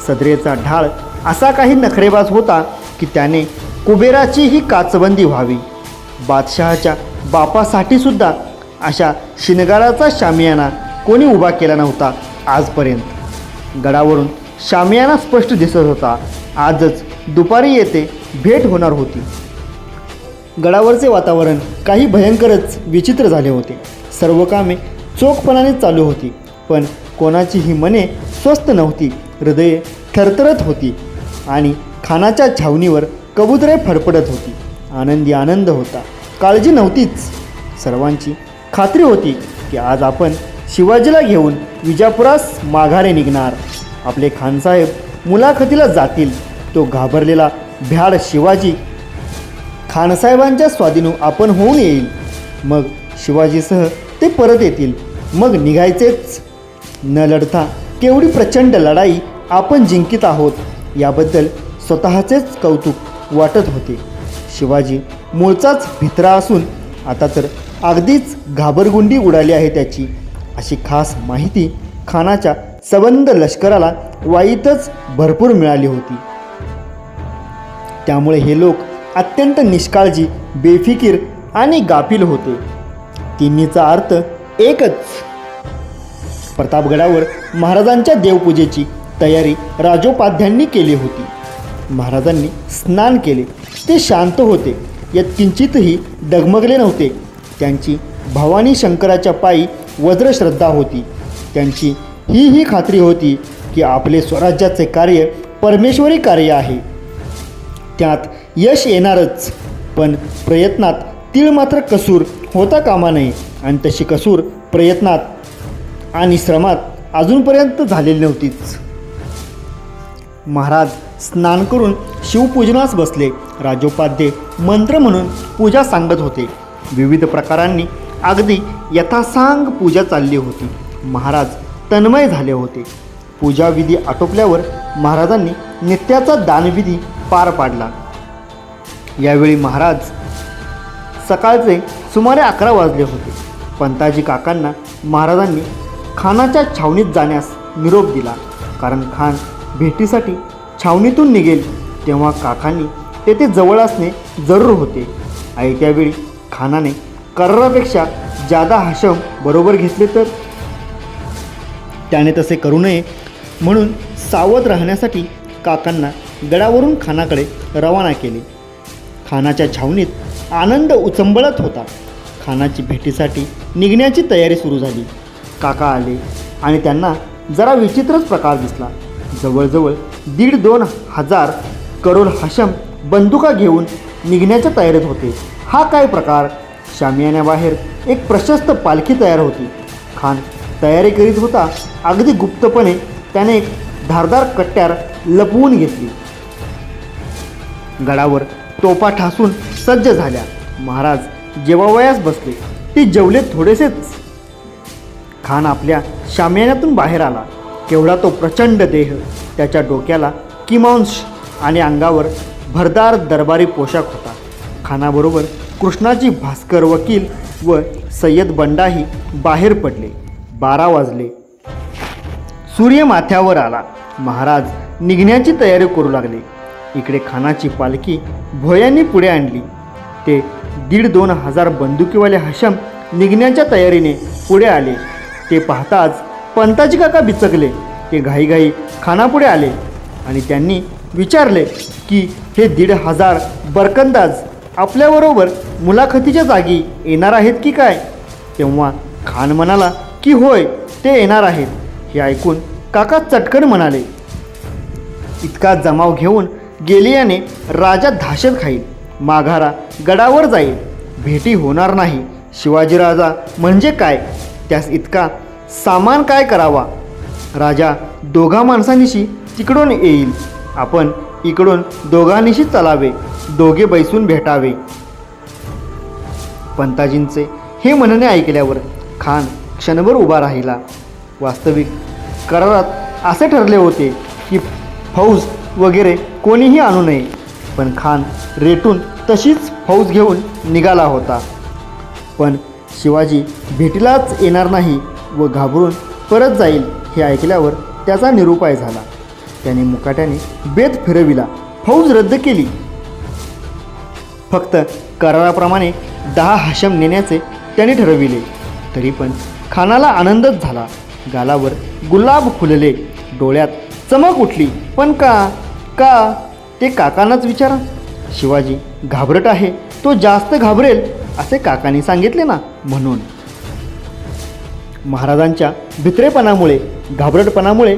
सदरेचा ढाळ असा काही नखरेबाज होता की त्याने कुबेराचीही काचबंदी व्हावी. बादशहाच्या बापासाठी सुद्धा अशा शिनगाराचा शामियाना कोणी उभा केला नव्हता आजपर्यंत. गडावरून शामियाना स्पष्ट दिसत होता. आजच दुपारी येथे भेट होणार होती. गडावरचे वातावरण काही भयंकरच विचित्र झाले होते. सर्व कामे चोखपणाने चालू होती, पण कोणाचीही मने स्वस्थ नव्हती. हृदये थरथरत होती आणि खानाच्या छावणीवर कबुतरे फडफडत होती. आनंदी आनंद होता, काळजी नव्हतीच. सर्वांची खात्री होती की आज आपण शिवाजीला घेऊन विजापुरास माघारे निघणार. आपले खानसाहेब मुलाखतीला जातील. तो घाबरलेला भ्याड शिवाजी खानसाहेबांच्या स्वाधीन आपण होऊन येईल. मग शिवाजीसह ते परत येतील. मग निघायचेच. न लढता केवढी प्रचंड लढाई आपण जिंकित आहोत याबद्दल स्वतःचेच कौतुक वाटत होते. शिवाजी मूळचाच भित्रा असून आता तर अगदीच घाबरगुंडी उडाली आहे त्याची, अशी खास माहिती खानाच्या सबंध लष्कराला वाईतच भरपूर मिळाली होती. त्यामुळे हे लोक अत्यंत निष्काळजी, बेफिकीर आणि गाफील होते. तिन्हीचा अर्थ एकच. प्रतापगडावर महाराजांच्या देवपूजेची तयारी राजोपाध्यांनी केली होती. महाराजांनी स्नान केले. ते शांत होते. यात किंचितही डगमगले नव्हते. त्यांची भवानी शंकराच्या पायी वज्रश्रद्धा होती. त्यांची ही खात्री होती की आपले स्वराज्याचे कार्य परमेश्वरी कार्य आहे. त्यात यश येणारच, पण प्रयत्नात तीळ मात्र कसूर होता कामा नये. आणि तशी कसूर प्रयत्नात आणि श्रमात अजूनपर्यंत झालेली नव्हतीच. महाराज स्नान करून शिवपूजनास बसले. राजोपाध्ये मंत्र म्हणून पूजा सांगत होते. विविध प्रकारांनी अगदी यथासांग पूजा चालली होती. महाराज तन्मय झाले होते. पूजाविधी आटोपल्यावर महाराजांनी नित्याचा दानविधी पार पाडला. यावेळी महाराज सकाळचे सुमारे 11 वाजले होते. पंताजी काकांना महाराजांनी खानाच्या छावणीत जाण्यास निरोप दिला. कारण खान भेटीसाठी छावणीतून निघेल तेव्हा काकांनी तेथे जवळ असणे जरूर होते. आणि त्यावेळी खानाने करारापेक्षा जादा हाशम बरोबर घेतले तर त्याने तसे करू नये म्हणून सावध राहण्यासाठी काकांना गडावरून खानाकडे रवाना केले. खानाच्या छावणीत आनंद उचंबळत होता. खानाची भेटीसाठी निघण्याची तयारी सुरू झाली. काका आले आणि त्यांना जरा विचित्रच प्रकार दिसला. जवळजवळ 1,500-2 हजार करोड हाशम बंदुका घेऊन निघण्याच्या तयारीत होते. हा काय प्रकार? शामियान्याबाहेर एक प्रशस्त पालखी तयार होती. खान तयारी करीत होता. अगदी गुप्तपणे त्याने एक धारदार कट्यार लपवून घेतली. गडावर तोफा ठासून सज्ज झाल्या. महाराज जेवावयास बसले. ते जेवले थोडेसेच. खान आपल्या शामियान्यातून बाहेर आला. केवढा तो प्रचंड देह. त्याच्या डोक्याला किमांश आणि अंगावर भरदार दरबारी पोशाख होता. खानाबरोबर कृष्णाजी भास्कर वकील व सय्यद बंडाही बाहेर पडले. 12 वाजले. सूर्य माथ्यावर आला. महाराज निघण्याची तयारी करू लागले. इकडे खानाची पालखी भोयांनी पुढे आणली. ते 1,500-2 हजार बंदुकीवाले हाशम निघण्याच्या तयारीने पुढे आले. ते पाहताच पंताजी काका बिचकले. ते घाईघाई खानापुढे आले आणि त्यांनी विचारले की हे 1,500 बरकंदाज आपल्याबरोबर मुलाखतीच्या जागी येणार आहेत की काय. तेव्हा खान म्हणाला की होय, ते येणार आहेत. हे ऐकून काका चटकन म्हणाले, इतका जमाव घेऊन गेलियाने राजा धाशत खाईल, माघारा गडावर जाईल, भेटी होणार नाही. शिवाजीराजा म्हणजे काय, त्यास इतका सामान काय करावा. राजा दोघा माणसांनीशी तिकडून येईल, आपण इकडून दोघांनीशी चलावे, दोघे बैसून भेटावे. पंताजींचे हे म्हणणे ऐकल्यावर खान क्षणभर उभा राहिला. वास्तविक करारात असे ठरले होते की फौज वगैरे कोणीही आणू नये, पण खान रेटून तशीच फौज घेऊन निघाला होता. पण शिवाजी भेटीलाच येणार नाही व घाबरून परत जाईल हे ऐकल्यावर त्याचा निरुपाय झाला. त्याने मुकाट्याने बेत फिरविला, फौज रद्द केली. फक्त कराराप्रमाणे 10 हाशम नेण्याचे त्याने ठरविले. तरी पण खानाला आनंदच झाला. गालावर गुलाब फुलले, डोळ्यात चमक उठली. पण का ते काकांनाच विचारा. शिवाजी घाबरट आहे, तो जास्त घाबरेल असे काकांनी सांगितले ना, म्हणून. महाराजांच्या भित्रेपणामुळे, घाबरटपणामुळे,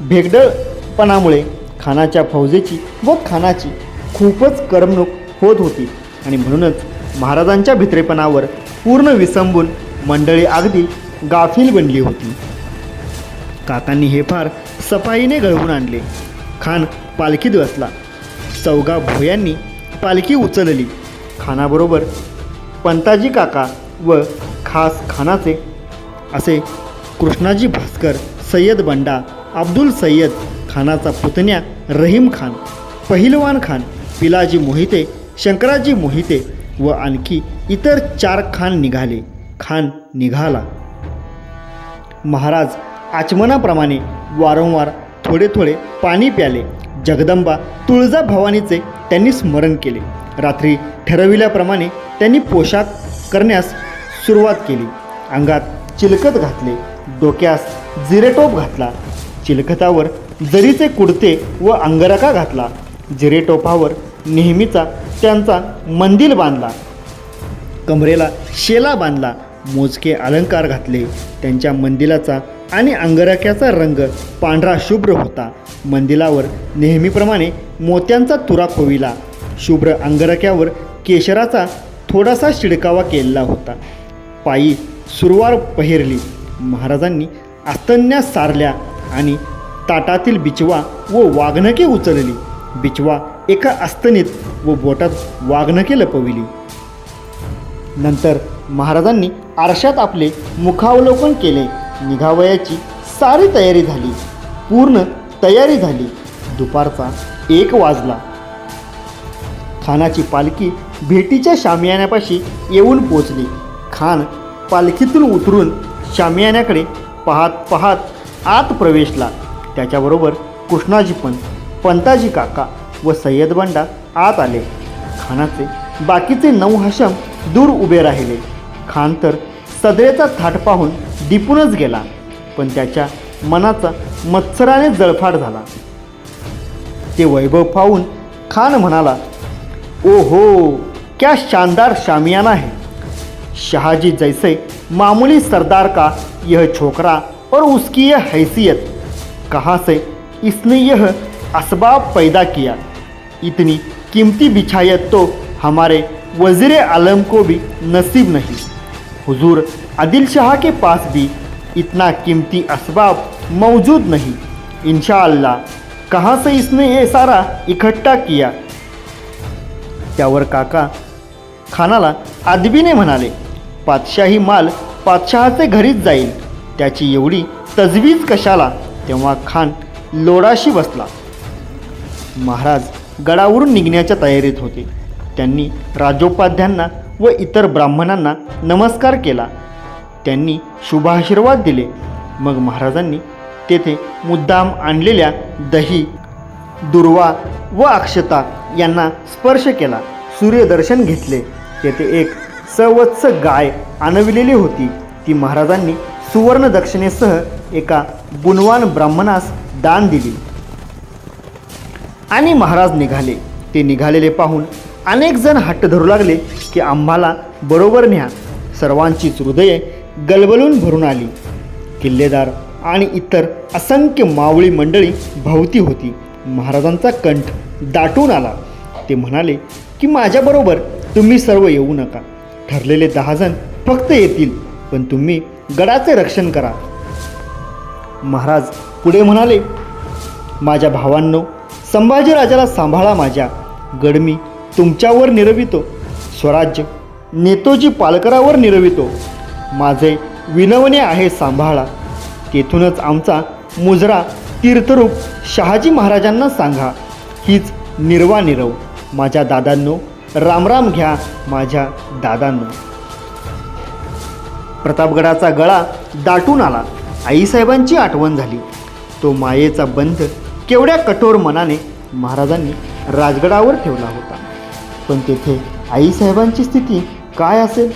भेगडळपणामुळे खानाच्या फौजेची व खानाची खूपच करमणूक होत होती आणि म्हणूनच महाराजांच्या भित्रेपणावर पूर्ण विसंबून मंडळी अगदी गाफील बनली होती. काकांनी हे फार सफाईने घडवून आणले. खान पालखीत बसला. चौघा भोयांनी पालखी उचलली. खानाबरोबर पंताजी काका व खास खानाचे असे कृष्णाजी भास्कर, सय्यद बंडा, अब्दुल सय्यद, खानाचा पुतण्या रहीम खान, पहिलवान खान, पिलाजी मोहिते, शंकराजी मोहिते व आणखी इतर 4 खान निघाले. खान निघाला. महाराज आचमनाप्रमाणे वारंवार थोडे थोडे पाणी प्याले. जगदंबा तुळजा भवानीचे त्यांनी स्मरण केले. रात्री ठरविल्याप्रमाणे त्यांनी पोशाख करण्यास सुरुवात केली. अंगात चिलखत घातले, डोक्यास जिरेटोप घातला, चिलखतावर जरीचे कुडते व अंगरखा घातला, जिरेटोपावर नेहमीचा त्यांचा मंदिल बांधला, कमरेला शेला बांधला, मोजके अलंकार घातले. त्यांच्या मंदिलाचा आणि अंगरख्याचा रंग पांढरा शुभ्र होता. मंदिलावर नेहमीप्रमाणे मोत्यांचा तुरा खोविला. शुभ्र अंगरख्यावर केशराचा थोडासा शिडकावा केलेला होता. पायी सुरवार पहिरली. महाराजांनी आस्तन्या सारल्या आणि ताटातील बिचवा व वाघनके उचलली. बिचवा एका आस्तनीत व बोटात वाघनके लपविली. नंतर महाराजांनी आरशात आपले मुखावलोकन केले. निघावयाची सारी तयारी झाली. पूर्ण तयारी झाली. दुपारचा 1 वाजला. खानाची पालखी भेटीच्या शामियान्यापाशी येऊन पोचली. खान पालखीतून उतरून शामियान्याकडे पाहत पाहत आत प्रवेशला. त्याच्याबरोबर कृष्णाजी पण, पंताजी काका व सय्यद बंडा आत आले. खानाचे बाकीचे 9 हाशम दूर उभे राहिले. खान तर सदरेचा थाट पाहून दिपूनच गेला, पण त्याच्या मनाचा मत्सराने जळफाट झाला. ते वैभव पाहून खान म्हणाला, ओहो, क्या शानदार शामियाना है. शाहजी जैसे मामूली सरदार का यह छोकरा और उसकी यह हैसियत, कहाँ से इसने यह असबाब पैदा किया. इतनी कीमती बिछायत तो हमारे वज़ीर आलम को भी नसीब नहीं. हुजूर आदिल शाह के पास भी इतना कीमती असबाब मौजूद नहीं. इंशाअल्लाह कहाँ से इसने ये सारा इकट्ठा किया. त्यावर काका खानाला अदबीने म्हणाले, पातशाही माल पातशहाचे घरीच जाईल, त्याची एवढी तजवीज कशाला. तेव्हा खान लोडाशी बसला. महाराज गडावरून निघण्याच्या तयारीत होते. त्यांनी राजोपाध्यांना व इतर ब्राह्मणांना नमस्कार केला. त्यांनी शुभाशीर्वाद दिले. मग महाराजांनी तेथे मुद्दाम आणलेल्या दही, दुर्वा व अक्षता यांना स्पर्श केला. सूर्यदर्शन घेतले. तेथे एक सवत्स गाय आणविलेली होती. ती महाराजांनी सुवर्ण दक्षिणेसह एका गुणवान ब्राह्मणास दान दिली आणि महाराज निघाले. ते निघालेले पाहून अनेक जण हट्ट धरू लागले की आम्हाला बरोबर न्या. सर्वांचीच हृदये गलबलून भरून आली. किल्लेदार आणि इतर असंख्य मावळी मंडळी भोवती होती. महाराजांचा कंठ दाटून आला. ते म्हणाले की माझ्याबरोबर तुम्ही सर्व येऊ नका. ठरलेले 10 जण फक्त येतील, पण तुम्ही गडाचे रक्षण करा. महाराज पुढे म्हणाले, माझ्या भावांनो, संभाजीराजाला सांभाळा. माझ्या गड मी तुमच्यावर निरवितो. स्वराज्य नेतोजी पालकरावर निरवितो. माझे विनवणे आहे, सांभाळा. तेथूनच आमचा मुजरा तीर्थरूप शहाजी महाराजांना सांगा. हीच निर्वा निरव. माझ्या दादांनो, रामराम घ्या माझ्या दादांनो. प्रतापगडाचा गळा दाटून आला. आईसाहेबांची आठवण झाली. तो मायेचा बंध केवढ्या कठोर मनाने महाराजांनी राजगडावर ठेवला होता. पण तेथे आईसाहेबांची स्थिती काय असेल?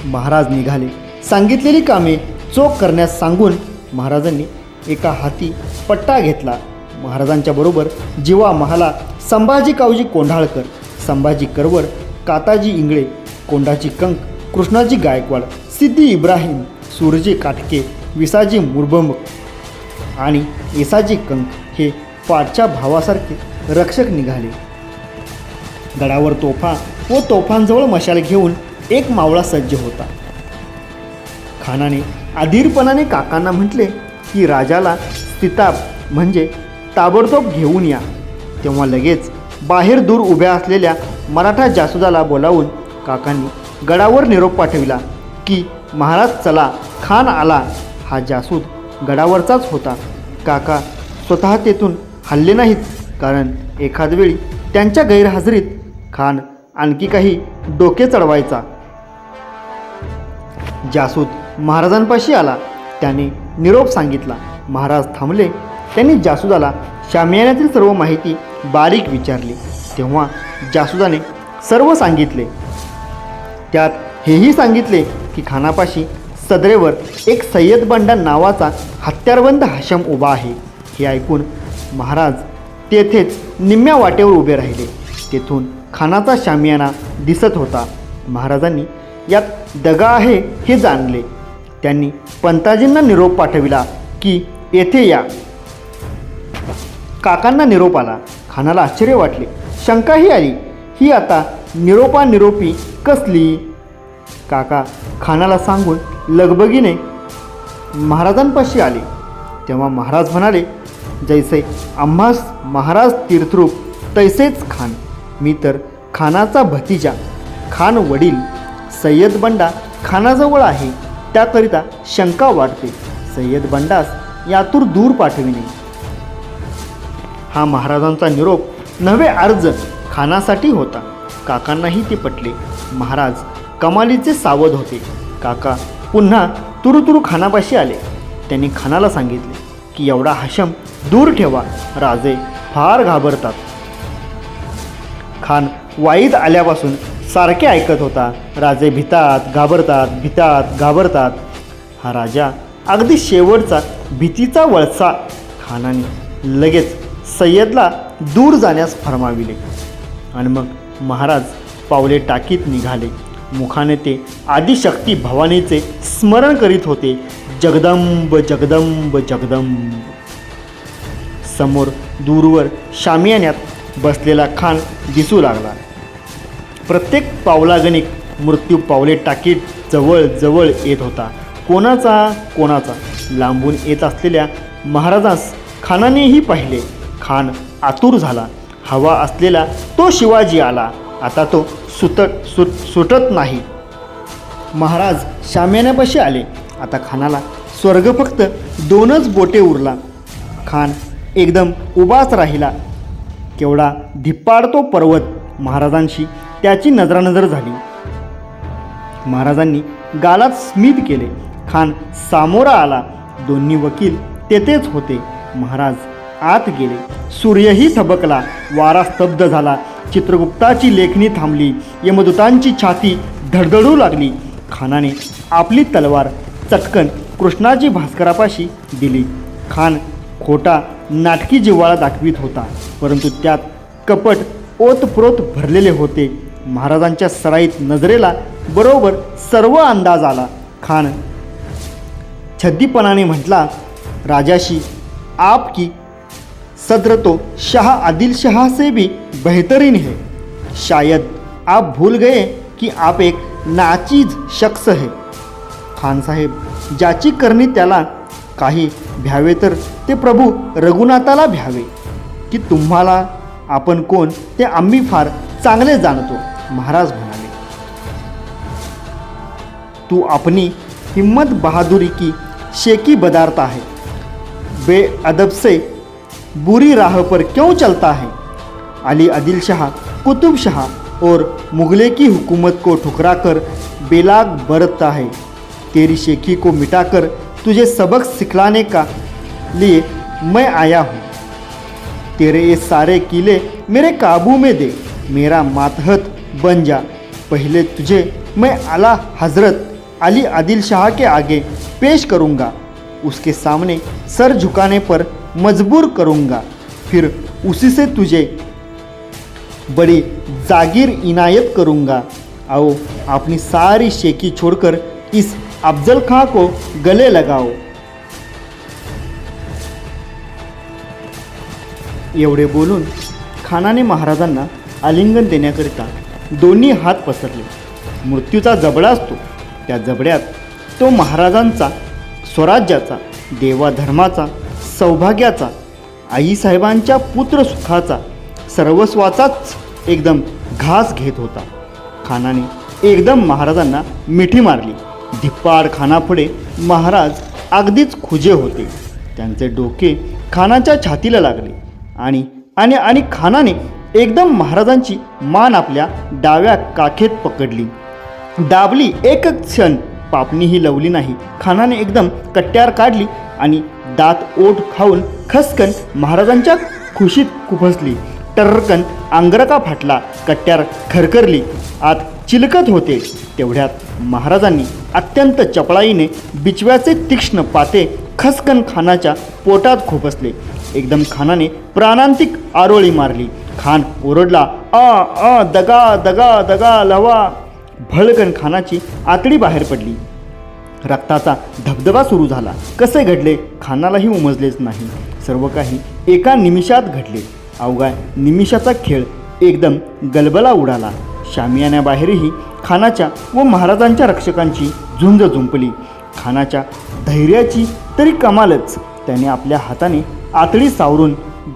महाराज निघाले. सांगितलेली कामे चोख करण्यास सांगून महाराजांनी एका हाती पट्टा घेतला. महाराजांच्या बरोबर जिवा महाला संभाजी कावजी कोंढाळकर, संभाजी करवर, काताजी इंगळे, कोंडाजी कंक, कृष्णाजी गायकवाड, सिद्धी इब्राहिम, सूरजी काटके, विसाजी मुरबंब आणि येसाजी कंक हे पाठच्या भावासारखे रक्षक निघाले. गडावर तोफा व तोफांजवळ मशाल घेऊन एक मावळा सज्ज होता. खानाने अधीरपणाने काकांना म्हटले की राजाला स्थिताप म्हणजे ताबडतोब घेऊन या. तेव्हा लगेच बाहेर दूर उभ्या असलेल्या मराठा जासुदाला बोलावून काकांनी गडावर निरोप पाठविला की महाराज चला, खान आला. हा जासूद गडावरचाच होता. काका स्वतः तेथून हल्ले नाहीत, कारण एखाद वेळी त्यांच्या गैरहजेरीत खान आणखी काही डोके चढवायचा. जासूद महाराजांपाशी आला. त्याने निरोप सांगितला. महाराज थांबले. त्यांनी जासुदाला शामियान्यातील सर्व माहिती बारीक विचारली. तेव्हा जासुदाने सर्व सांगितले. त्यात हेही सांगितले की खानापाशी सदरेवर एक सय्यद बंडा नावाचा हत्यारबंद हाशम उभा आहे. हे ऐकून महाराज तेथेच निम्म्या वाटेवर उभे राहिले. तेथून खानाचा शामियाना दिसत होता. महाराजांनी यात दगा आहे हे जाणले. त्यांनी पंताजींना निरोप पाठविला की येथे या. काकांना निरोप आला. खानाला आश्चर्य वाटले, शंकाही आली. ही आता निरोपी कसली? काका खानाला सांगून लगबगीने महाराजांपाशी आले. तेव्हा महाराज म्हणाले, जैसे आम्हास महाराज तीर्थरूप तैसेच खान. मी तर खानाचा भतीजा. खान वडील सय्यद बंडा खानाजवळ आहे. त्याकरिता शंका वाटते. सय्यद बंडास यातूर दूर पाठविणे. हा महाराजांचा निरोप नवे अर्ज खानासाठी होता. काकांनाही ते पटले. महाराज कमालीचे सावध होते. काका पुन्हा तुरुतुरु खानापाशी आले. त्यांनी खानाला सांगितले की एवढा हाशम दूर ठेवा. राजे फार घाबरतात. खान वाईद आल्यापासून सारखे ऐकत होता. राजे भितात, घाबरतात. हा राजा अगदी शेवटचा भीतीचा वळसा. खानाने लगेच सय्यदला दूर जाण्यास फरमाविले आणि मग महाराज पावले टाकीत निघाले. मुखाने ते आदिशक्ती भवानीचे स्मरण करीत होते. जगदंब जगदंब जगदंब. समोर दूरवर शामियान्यात बसलेला खान दिसू लागला. प्रत्येक पावलागणिक मृत्यू पावले टाकीत जवळ जवळ येत होता. कोणाचा लांबून येत असलेल्या महाराजास खानानेही पाहिले. खान आतुर झाला. हवा असलेला तो शिवाजी आला. आता तो सुटत नाही. महाराज शामियान्यापाशी आले. आता खानाला स्वर्ग फक्त 2च बोटे उरला. खान एकदम उभाच राहिला. केवढा धिप्पाड तो पर्वत. महाराजांशी त्याची नजरानजर झाली. महाराजांनी गालात स्मित केले. खान सामोरा आला. दोन्ही वकील तेथेच होते. महाराज आत गेले. सूर्यही थबकला. वारा स्तब्ध झाला. चित्रगुप्ताची लेखणी थांबली. यमदूतांची छाती धडधडू लागली. खानाने आपली तलवार चटकन कृष्णाजी भास्करापाशी दिली. खान खोटा नाटकी जिव्हाळा दाखवित होता, परंतु त्यात कपट ओतप्रोत भरलेले होते. महाराजांच्या सराईत नजरेला बरोबर सर्व अंदाज आला. खान छद्दीपणाने म्हटला, राजाशी आपकी सद्र तो शाह आदिल शाह से भी बेहतरीन है. शायद आप भूल गए कि आप एक नाचीज शख्स है. खानसाहेब, ज्याची करणी त्याला काही भ्यावे तर ते प्रभू रघुनाथाला भ्यावे. की तुम्हाला आपण कोण ते आम्ही फार चांगले जाणतो. महाराज म्हणाले, तू अपनी हिम्मत बहादुरी की शेकी बदारता है. बेअदब से बुरी राह पर क्यों चलता है. अली आदिल शाह, कुतुब शाह और मुगले की हुकूमत को ठुकरा कर बेलाग बरतता है. तेरी शेखी को मिटाकर तुझे सबक सिखलाने का लिए मैं आया हूँ. तेरे ये सारे किले मेरे काबू में दे. मेरा मातहत बन जा. पहले तुझे मैं आला हजरत अली आदिल शाह के आगे पेश करूँगा. उसके सामने सर झुकाने पर मजबूर करूँगा. फिर उसी से तुझे बड़ी जागीर इनायत करूँगा. आओ अपनी सारी शेखी छोड़कर इस अफजल खां को गले लगाओ. एवढे बोलून खानाने महाराजांना आलिंगन देण्याकरिता दोन्ही हात पसरले. मृत्यूचा जबडा असतो, त्या जबड्यात तो महाराजांचा, स्वराज्याचा, देवाधर्माचा, सौभाग्याचा, आईसाहेबांच्या पुत्रसुखाचा, सर्वस्वाचाच एकदम घास घेत होता. खानाने एकदम महाराजांना मिठी मारली. धिप्पाड खानापुढे महाराज अगदीच खुजे होते. त्यांचे डोके खानाच्या छातीला लागले आणि आणि आणि खानाने एकदम महाराजांची मान आपल्या डाव्या काखेत पकडली, दाबली. एक क्षण पापणीही लवली नाही. खानाने एकदम कट्यार काढली आणि दात ओठ खाऊन खसकन महाराजांच्या खुशीत खुपसली. टर्रकन अंगरका फाटला, कट्यार खरखरली, आत चिलकत होते. तेवढ्यात महाराजांनी अत्यंत चपळाईने बिचव्याचे तीक्ष्ण पाते खसकन खानाच्या पोटात खुपसले. एकदम खानाने प्राणांतिक आरोळी मारली. खान ओरडला, आ दगा दगा दगा लवा. भळकन खानाची आतडी बाहेर पडली. रक्ताचा धबधबा सुरू झाला. कसे घडले खानालाही उमजलेच नाही. सर्व काही एका निमिषात घडले. अवघा निमिषाचा खेळ एकदम गलबला उडाला. शामियान्याबाहेरही खानाच्या व महाराजांच्या रक्षकांची झुंज झुंपली. खानाच्या धैर्याची तरी कमालच. त्याने आपल्या हाताने आतडी सावरून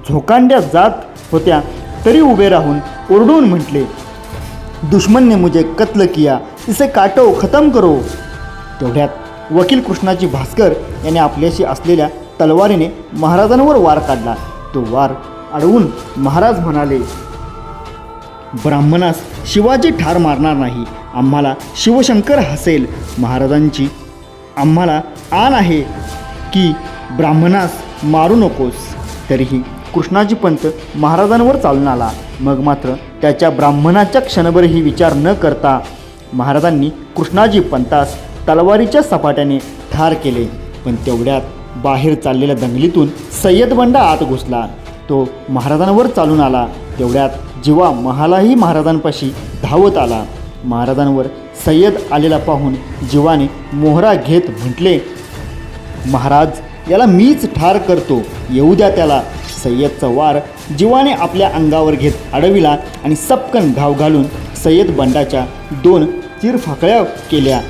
झोकांड्या जात होत्या तरी उभे राहून ओरडून म्हटले, दुश्मन ने मुझे कत्ल किया, इसे काटो, खतम करो. तेवढ्यात वकील कृष्णाजी भास्कर याने आपल्याशी असलेल्या तलवारीने महाराजांवर वार काढला. तो वार अडवून महाराज म्हणाले, ब्राह्मणास शिवाजी ठार मारणार नाही. आम्हाला शिवशंकर हसेल. महाराजांची आम्हाला आण आहे की ब्राह्मणास मारू नकोस. तरीही कृष्णाजी पंत महाराजांवर चालून आला. मग मात्र त्याच्या ब्राह्मणाच्या क्षणभरही विचार न करता महाराजांनी कृष्णाजी पंतास तलवारीच्या सपाट्याने ठार केले. पण तेवढ्यात बाहेर चाललेल्या दंगलीतून सय्यद बंडा आत घुसला. तो महाराजांवर चालून आला. तेवढ्यात जिवा महालाही महाराजांपाशी धावत आला. महाराजांवर सय्यद आलेला पाहून जिवाने मोहरा घेत म्हटले, महाराज याला मीच ठार करतो, येऊ द्या त्याला. सय्यदचा वार जिवाने आपल्या अंगावर घेत अडविला आणि सपकन घाव घालून सय्यद बंडाच्या 2 चिरफाकळ्या केल्या.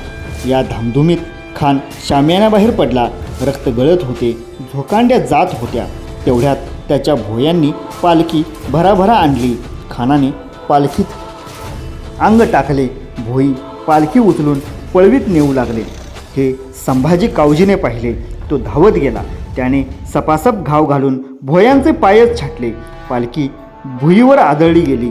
या धामधुमीत खान शामियान्याबाहेर पडला. रक्त गळत होते, झोकांड्या जात होत्या. तेवढ्यात त्याच्या भोयांनी पालखी भराभरा आणली. खानाने पालखीत अंग टाकले. भोई पालखी उचलून पळवीत नेऊ लागले. हे संभाजी कावजीने पाहिले. तो धावत गेला. त्याने सपासप घाव घालून भोयांचे पायच छाटले. पालखी भुईवर आदळली गेली.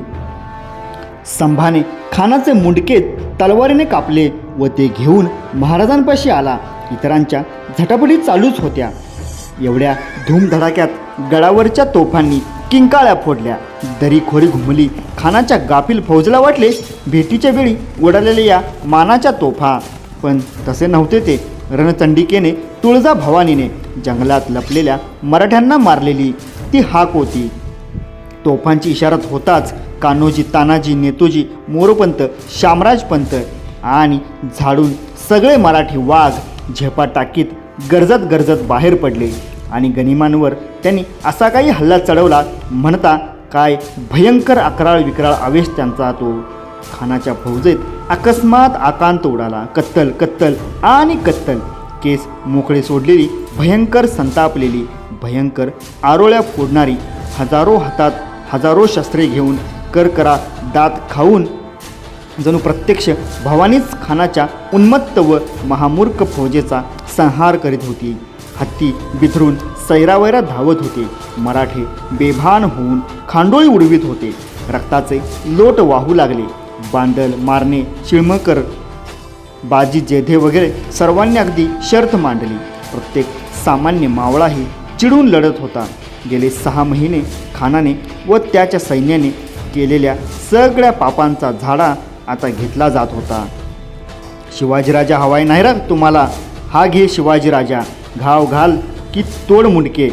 संभाने खानाचे मुंडके तलवारीने कापले व ते घेऊन महाराजांपाशी आला. इतरांच्या झटापटी चालूच होत्या. एवढ्या धूमधडाक्यात गडावरच्या तोफांनी किंकाळ्या फोडल्या. दरीखोरी घुमली. खानाच्या गाफील फौजला वाटले भेटीच्या वेळी उडालेल्या या मानाच्या तोफा, पण तसे नव्हते ते. रणचंडिकेने तुळजा भवानीने जंगलात लपलेल्या मराठ्यांना मारलेली ती हाक होती. तोफांची इशारत होताच कान्होजी, तानाजी, नेतोजी, मोरोपंत, शामराजपंत आणि झाडून सगळे मराठी वाघ झेपा टाकीत गरजत बाहेर पडले आणि गनिमांवर त्यांनी असा काही हल्ला चढवला म्हणता काय भयंकर अकराळ विकराळ आवेश त्यांचा तो. खानाच्या फौजेत अकस्मात आकांत उडाला. कत्तल कत्तल आणि कत्तल. केस मोकळे सोडलेली, भयंकर संतापलेली, भयंकर आरोळ्या फोडणारी, हातात हजारो शस्त्रे घेऊन करकरा दात खाऊन जणू प्रत्यक्ष भवानीच खानाच्या उन्मत्त व महामूर्ख फौजेचा संहार करीत होती. हत्ती बिथरून सैरावैरा धावत होते. मराठे बेभान होऊन खांडोळी उडवीत होते. रक्ताचे लोट वाहू लागले. बांदल, मारणे, शिळमकर, बाजी, जेधे वगैरे सर्वांनी अगदी शर्त मांडली. प्रत्येक सामान्य मावळाही चिडून लढत होता. गेले 6 महिने खानाने व त्याच्या सैन्याने केलेल्या सगळ्या पापांचा झाडा आता घेतला जात होता. शिवाजीराजा हवाय नाही रा तुम्हाला, हा घे शिवाजीराजा, घाव घाल की तोड मुंडके,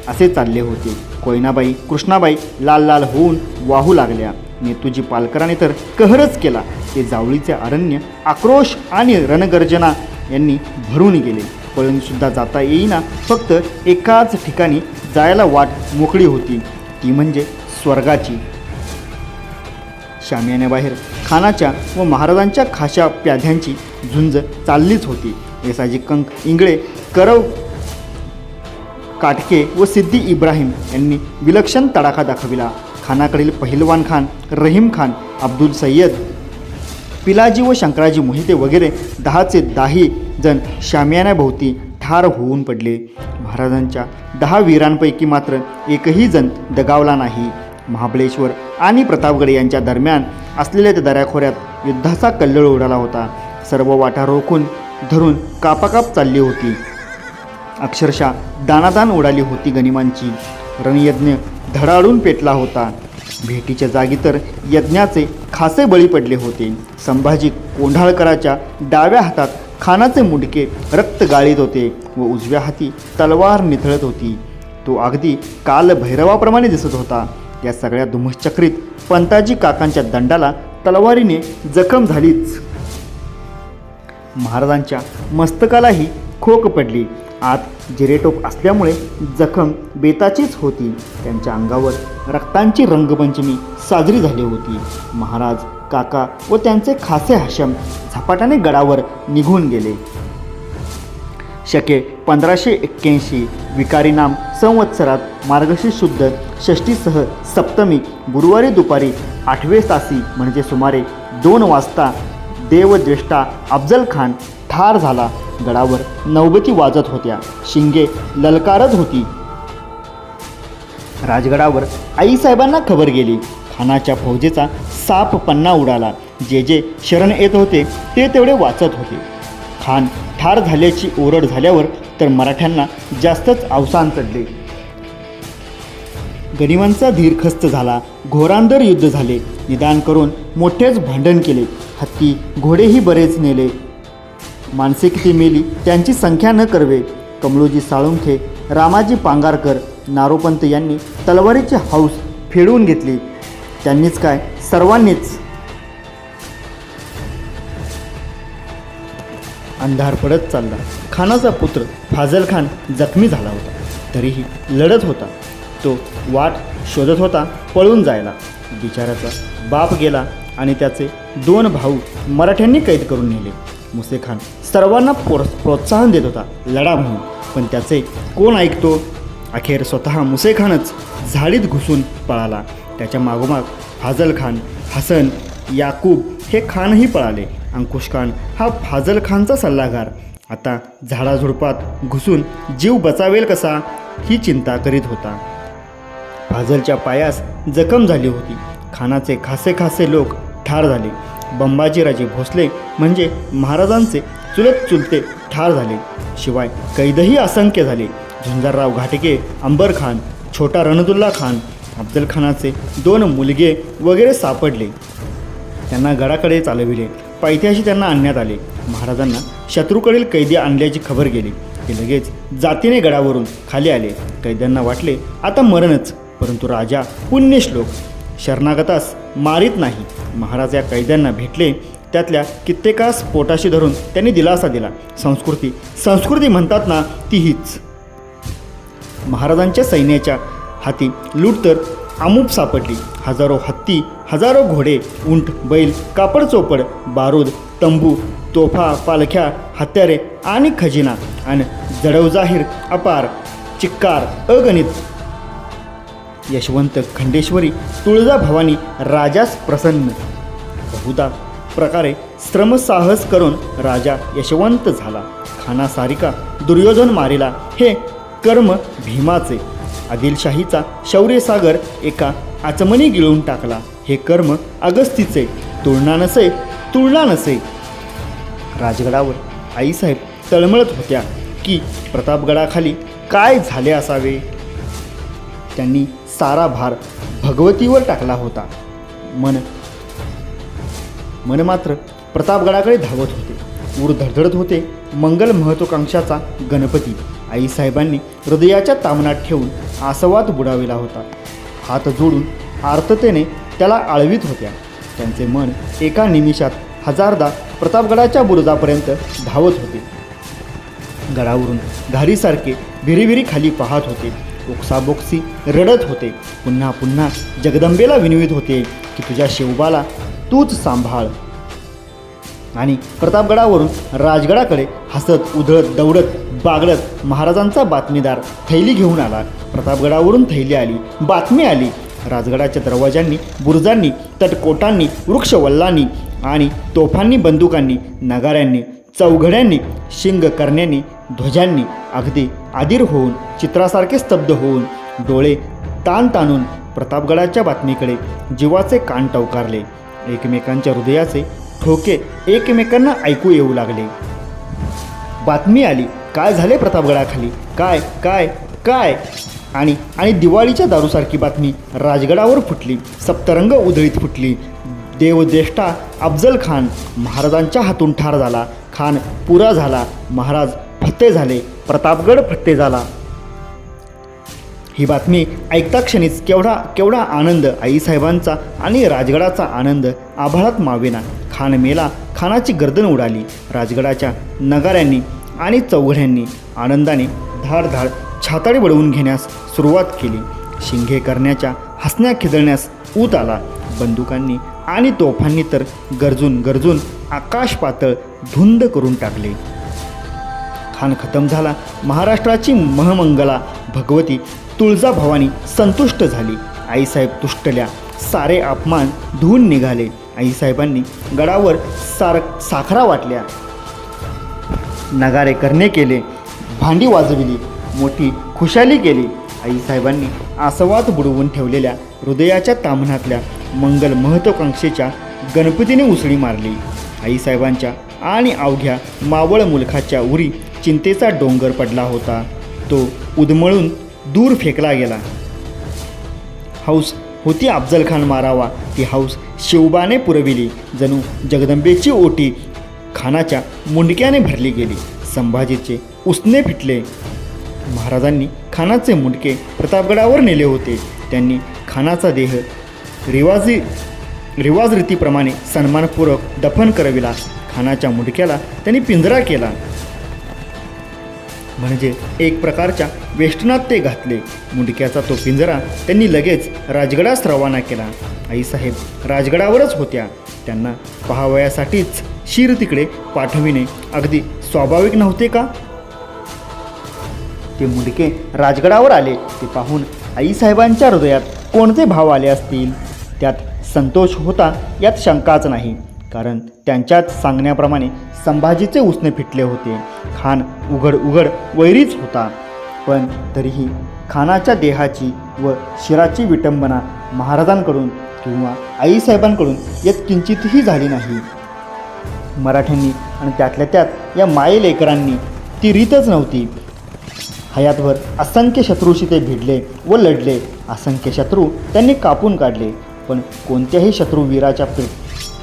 असे चालले होते. कोयनाबाई, कृष्णाबाई लाल लाल होऊन वाहू लागल्या. नेतूजी पालकराने तर कहरच केला. ते जावळीचे अरण्य आक्रोश आणि रणगर्जना यांनी भरून गेले. पळूनसुद्धा जाता येईना. फक्त एकाच ठिकाणी जायला वाट मोकळी होती, ती म्हणजे स्वर्गाची. शामियान्याबाहेर खानाच्या व महाराजांच्या खाशा प्याद्यांची झुंज चाललीच होती. येसाजी कंक, इंगळे, करव काटके व सिद्दी इब्राहिम यांनी विलक्षण तडाखा दाखविला. खानाकडील पहिलवान खान, रहीम खान, अब्दुल सय्यद, पिलाजी व शंकराजी मोहिते वगैरे 10चे 10 जण शामियान्याभोवती ठार होऊन पडले. महाराजांच्या 10 वीरांपैकी मात्र एकही जण दगावला नाही. महाबळेश्वर आणि प्रतापगड यांच्या दरम्यान असलेल्या त्या दऱ्याखोऱ्यात युद्धाचा कल्लोळ उडाला होता. सर्व वाटा रोखून धरून कापाकाप चालली होती. अक्षरशः दानादान उडाली होती गनिमांची. रणयज्ञ धडाडून पेटला होता. भेटीच्या जागी तर यज्ञाचे खासे बळी पडले होते. संभाजी कोंढाळकराच्या डाव्या हातात खानाचे मुंडके रक्त गाळीत होते व उजव्या हाती तलवार निथळत होती. तो अगदी काल भैरवाप्रमाणे दिसत होता. या सगळ्या धुमश्चक्रीत पंताजी काकांच्या दंडाला तलवारीने जखम झालीच. महाराजांच्या मस्तकालाही खोक पडली. आत जिरेटोप असल्यामुळे जखम बेताचीच होती. त्यांच्या अंगावर रक्तांची रंगपंचमी साजरी झाली होती. महाराज, काका व त्यांचे खासे हाशम झपाट्याने गडावर निघून गेले. शके 1581 विकारी नाम संवत्सरात मार्गशीर्ष शुद्ध षष्टीसह सप्तमी गुरुवारी दुपारी 8वें तासी म्हणजे सुमारे 2 वाजता देवज्येष्ठा अफजल खान ठार झाला. गडावर नौबती वाजत होत्या. शिंगे ललकारत होती. राजगडावर आईसाहेबांना खबर गेली. खानाच्या फौजेचा साप पन्ना उडाला. जे शरण येत होते ते तेवढे वाचत होते. खान ठार झाल्याची ओरड झाल्यावर तर मराठ्यांना जास्तच अवसान चढले. गनिमांचा धीर खस्त झाला. घोरांदर युद्ध झाले. निदान करून मोठेच भांडण केले. हत्ती घोडेही बरेच नेले. माणसे किती मेली त्यांची संख्या न करवे. कमलोजी साळुंखे, रामाजी पांगारकर, नारोपंत यांनी तलवारीची हौस फेडवून घेतली. त्यांनीच काय, सर्वांनीच. अंधार पडत चालला. खानाचा पुत्र फाजल खान जखमी झाला होता. तरीही लढत होता. तो वाट शोधत होता पळून जायला. बिचाऱ्याचा बाप गेला आणि त्याचे 2 भाऊ मराठ्यांनी कैद करून नेले. मुसेखान सर्वांना प्रोत्साहन देत होता लढा म्हणून, पण त्याचे कोण ऐकतो. अखेर स्वतः मुसेखानच झाडीत घुसून पळाला. त्याच्या मागोमाग फाजल खान, हसन, याकूब हे खानही पळाले. अंकुश खान हा फाजल खानचा सल्लागार आता झाडाझुडपात घुसून जीव बचावेल कसा ही चिंता करीत होता. फाजलच्या पायास जखम झाली होती. खानाचे खासे लोक ठार झाले. बंबाजीराजे भोसले म्हणजे महाराजांचे चुलत चुलते ठार झाले. शिवाय कैदही असंख्य झाले. झुंजारराव घाटके, अंबर खान, छोटा रणदुल्ला खान, अफजल खानाचे 2 मुलगे वगैरे सापडले. त्यांना गडाकडे चालविले. पायथ्याशी त्यांना आणण्यात आले. महाराजांना शत्रूकडील कैदी आणल्याची खबर गेली. ते लगेच जातीने गडावरून खाली आले. कैद्यांना वाटले आता मरणच, परंतु राजा पुण्यश्लोक शरणागतास मारित नाही. महाराज या कैद्यांना भेटले. त्यातल्या कित्येकास पोटाशी धरून त्यांनी दिलासा दिला. संस्कृती म्हणतात ना, ती हीच. महाराजांच्या सैन्याच्या हाती लूट तर अमूप सापडली. हजारो हत्ती, हजारो घोडे, उंट, बैल, कापड चोपड, बारूद, तंबू, तोफा, पालख्या, हत्यारे आणि खजिना आणि जडवजाहीर अपार, चिक्कार अगणित. यशवंत, खंडेश्वरी, तुळजाभवानी राजास प्रसन्न. बहुधा प्रकारे श्रमसाहस करून राजा यशवंत झाला. खाना सारिका दुर्योधन मारिला, हे कर्म भीमाचे. आदिलशाहीचा शौर्यसागर एका आचमनी गिळून टाकला, हे कर्म अगस्तीचे. तुलना नसे. राजगडावर आईसाहेब तळमळत होत्या की प्रतापगडाखाली काय झाले असावे. त्यांनी सारा भार भगवतीवर टाकला होता. मन मात्र प्रतापगडाकडे धावत होते. ऊर धडधडत होते. मंगल महत्त्वाकांक्षाचा गणपती आईसाहेबांनी हृदयाच्या तामणात ठेवून आसवात बुडाविला होता. हात जोडून आर्ततेने त्याला आळवीत होत्या. त्यांचे मन एका निमिषात हजारदा प्रतापगडाच्या बुरुजापर्यंत धावत होते. गडावरून घारीसारखे भिरीभिरी खाली पाहत होते. ओक्साबोक्सी रडत होते. पुन्हा पुन्हा जगदंबेला विनवित होते की तुझ्या शिवबाला तूच सांभाळ. आणि प्रतापगडावरून राजगडाकडे हसत उधळत दौडत बागडत महाराजांचा बातमीदार थैली घेऊन आला. प्रतापगडावरून थैली आली. बातमी आली. राजगडाच्या दरवाजांनी, बुरुजांनी, तटकोटांनी, वृक्षवल्लांनी आणि तोफांनी, बंदुकांनी, नगाऱ्यांनी, चौघड्यांनी, शिंग करण्यांनी, ध्वजांनी अगदी आदिर होऊन, चित्रासारखे स्तब्ध होऊन, डोळे ताणून प्रतापगडाच्या बातमीकडे जीवाचे कान टवकारले. एकमेकांच्या हृदयाचे ठोके एकमेकांना ऐकू येऊ लागले. बातमी आली. काय झाले प्रतापगडाखाली? काय काय काय आणि दिवाळीच्या दारूसारखी बातमी राजगडावर फुटली. सप्तरंग उधळीत फुटली. देवज्येष्ठा अफजल खान महाराजांच्या हातून ठार झाला. खान पुरा झाला. महाराज फत्ते झाले. प्रतापगड फत्ते झाला. ही बातमी ऐकता क्षणीच केवढा आनंद आईसाहेबांचा आणि राजगडाचा आनंद आभाळात मावेना. खान मेला. खानाची गर्दन उडाली. राजगडाच्या नगाऱ्यांनी आणि चौघड्यांनी आनंदाने धाड छाताडे बडवून घेण्यास सुरुवात केली. शिंगे करण्याच्या हसण्या खिदळण्यास ऊत आला. बंदुकांनी आणि तोफांनी तर गरजून आकाश पातळ धुंद करून टाकले. खान खतम झाला. महाराष्ट्राची महमंगला भगवती तुळजाभवानी संतुष्ट झाली. आईसाहेब तुष्टल्या. सारे अपमान धुवून निघाले. आईसाहेबांनी गडावर साखरा वाटल्या. नगारे करणे केले. भांडी वाजविली. मोठी खुशाली केली. आईसाहेबांनी आसवात बुडवून ठेवलेल्या हृदयाच्या ताम्हणातल्या मंगल महत्त्वाकांक्षेच्या गणपतीने उसळी मारली. आईसाहेबांच्या आणि अवघ्या मावळ मुलखाच्या उरी चिंतेचा डोंगर पडला होता. तो उधमळून दूर फेकला गेला. हौस होती अफजल खान मारावा. ती हौस शिवबाने पुरविली. जणू जगदंबेची ओटी खानाच्या मुंडक्याने भरली गेली. संभाजीचे उसने फिटले. महाराजांनी खानाचे मुंडके प्रतापगडावर नेले होते. त्यांनी खानाचा देह रिवाजरीतीप्रमाणे सन्मानपूर्वक दफन करविला. खानाच्या मुंडक्याला त्यांनी पिंजरा केला. म्हणजे एक प्रकारच्या वेष्टनात ते घातले. मुंडक्याचा तो पिंजरा त्यांनी लगेच राजगडास रवाना केला. आईसाहेब राजगडावरच होत्या. त्यांना पाहावयासाठीच शिर तिकडे पाठविणे अगदी स्वाभाविक नव्हते का? ते मुंडके राजगडावर आले. ते पाहून आईसाहेबांच्या हृदयात कोणते भाव आले असतील? त्यात संतोष होता, यात शंकाच नाही. कारण त्यांच्यात सांगण्याप्रमाणे संभाजीचे उसने फिटले होते. खान उघड वैरीच होता. पण तरीही खानाच्या देहाची व शिराची विटंबना महाराजांकडून किंवा आईसाहेबांकडून यात किंचितही झाली नाही. मराठ्यांनी आणि त्यातल्या त्यात या मायलेकरांनी ती रीतच नव्हती. हयातभर असंख्य शत्रूशी ते भिडले व लढले. असंख्य शत्रू त्यांनी कापून काढले. पण कोणत्याही शत्रुवीराच्या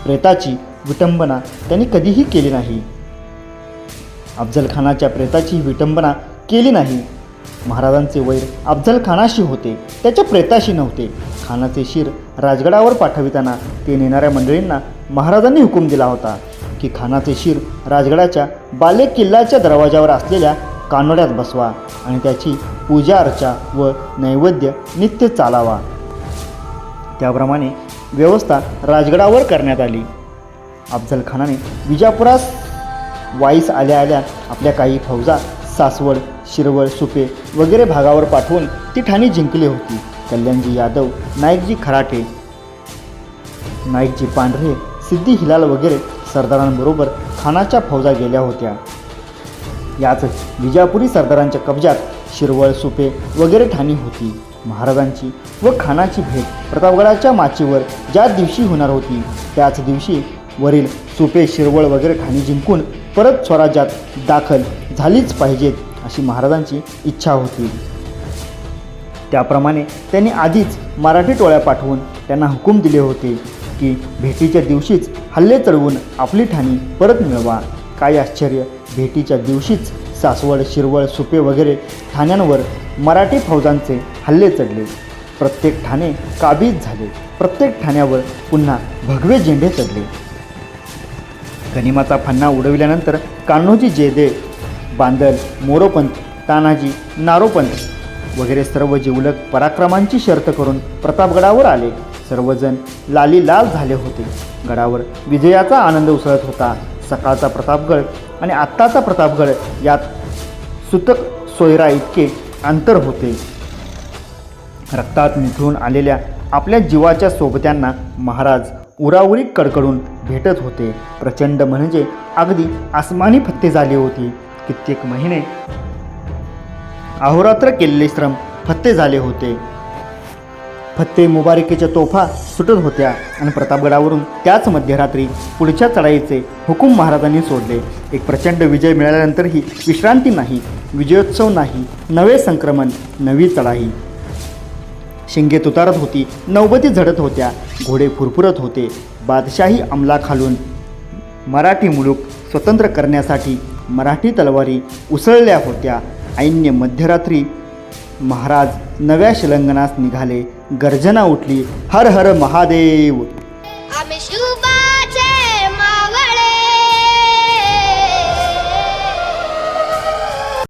प्रेताची विटंबना त्यांनी कधीही केली नाही. अफजल खानाच्या प्रेताची विटंबना केली नाही. महाराजांचे वैर अफजल खानाशी होते, त्याच्या प्रेताशी नव्हते. खानाचे शिर राजगडावर पाठविताना ते नेणाऱ्या मंडळींना महाराजांनी हुकूम दिला होता की खानाचे शिर राजगडाच्या बाले किल्ल्याच्या दरवाजावर असलेल्या कानोड्यात बसवा आणि त्याची पूजा अर्चा व नैवेद्य नित्य चालावा. त्याप्रमाणे व्यवस्था राजगडावर करण्यात आली. अफजल खानाने विजापुरास वाईस आल्या आल्या आपल्या काही फौजा सासवड, शिरवळ, सुपे वगैरे भागावर पाठवून ती ठाणी जिंकली होती. कल्याणजी यादव, नाईकजी खराटे, नाईकजी पांढरे, सिद्धी हिलाल वगैरे सरदारांबरोबर खानाच्या फौजा गेल्या होत्या. याच विजापुरी सरदारांच्या कब्जात शिरवळ, सुपे वगैरे ठाणी होती. महाराजांची व खानाची भेट प्रतापगडाच्या माचीवर ज्या दिवशी होणार होती त्याच दिवशी वरील सुपे, शिरवळ वगैरे ठाणी जिंकून परत स्वराज्यात दाखल झालीच पाहिजेत अशी महाराजांची इच्छा होती. त्याप्रमाणे त्यांनी आधीच मराठी टोळ्या पाठवून त्यांना हुकूम दिले होते की भेटीच्या दिवशीच हल्ले चढवून आपली ठाणी परत मिळवा. काय आश्चर्य, भेटीच्या दिवशीच सासवड, शिरवळ, सुपे वगैरे ठाण्यांवर मराठी फौजांचे हल्ले चढले. प्रत्येक ठाणे काबीज झाले. प्रत्येक ठाण्यावर पुन्हा भगवे झेंडे चढले. गनिमाचा फन्ना उडविल्यानंतर कान्होजी जयदेव, बांदल, मोरोपंत, तानाजी, नारोपंत वगैरे सर्व जिवलग पराक्रमांची शर्त करून प्रतापगडावर आले. सर्वजण लालीलाल झाले होते. गडावर विजयाचा आनंद उसळत होता. सकाळचा प्रतापगड आणि आत्ताचा प्रतापगड यात सुतक सोयरा इतके अंतर होते. रक्तात मिसळून आलेल्या आपल्या जीवाच्या सोबत्यांना महाराज उराउरी कडकडून भेटत होते. प्रचंड म्हणजे अगदी आसमानी फत्ते झाले होते. कित्येक महिने अहोरात्र केलेले श्रम फत्ते झाले होते. फत्ते मुबारकीच्या तोफा सुटत होत्या आणि प्रतापगडावरून त्याच मध्यरात्री पुढच्या चढाईचे हुकूम महाराजांनी सोडले. एक प्रचंड विजय मिळाल्यानंतरही विश्रांती नाही, विजयोत्सव नाही, नवे संक्रमण, नवी चढाई. शिंगे तुतारत होती, नौबती झडत होत्या, घोडे फुरफुरत होते. बादशाही अंमलाखालून मराठी मुलूक स्वतंत्र करण्यासाठी मराठी तलवारी उसळल्या होत्या. ऐन्य मध्यरात्री महाराज नव्या शिलंगणास निघाले. गर्जना उठली, हर हर महादेव.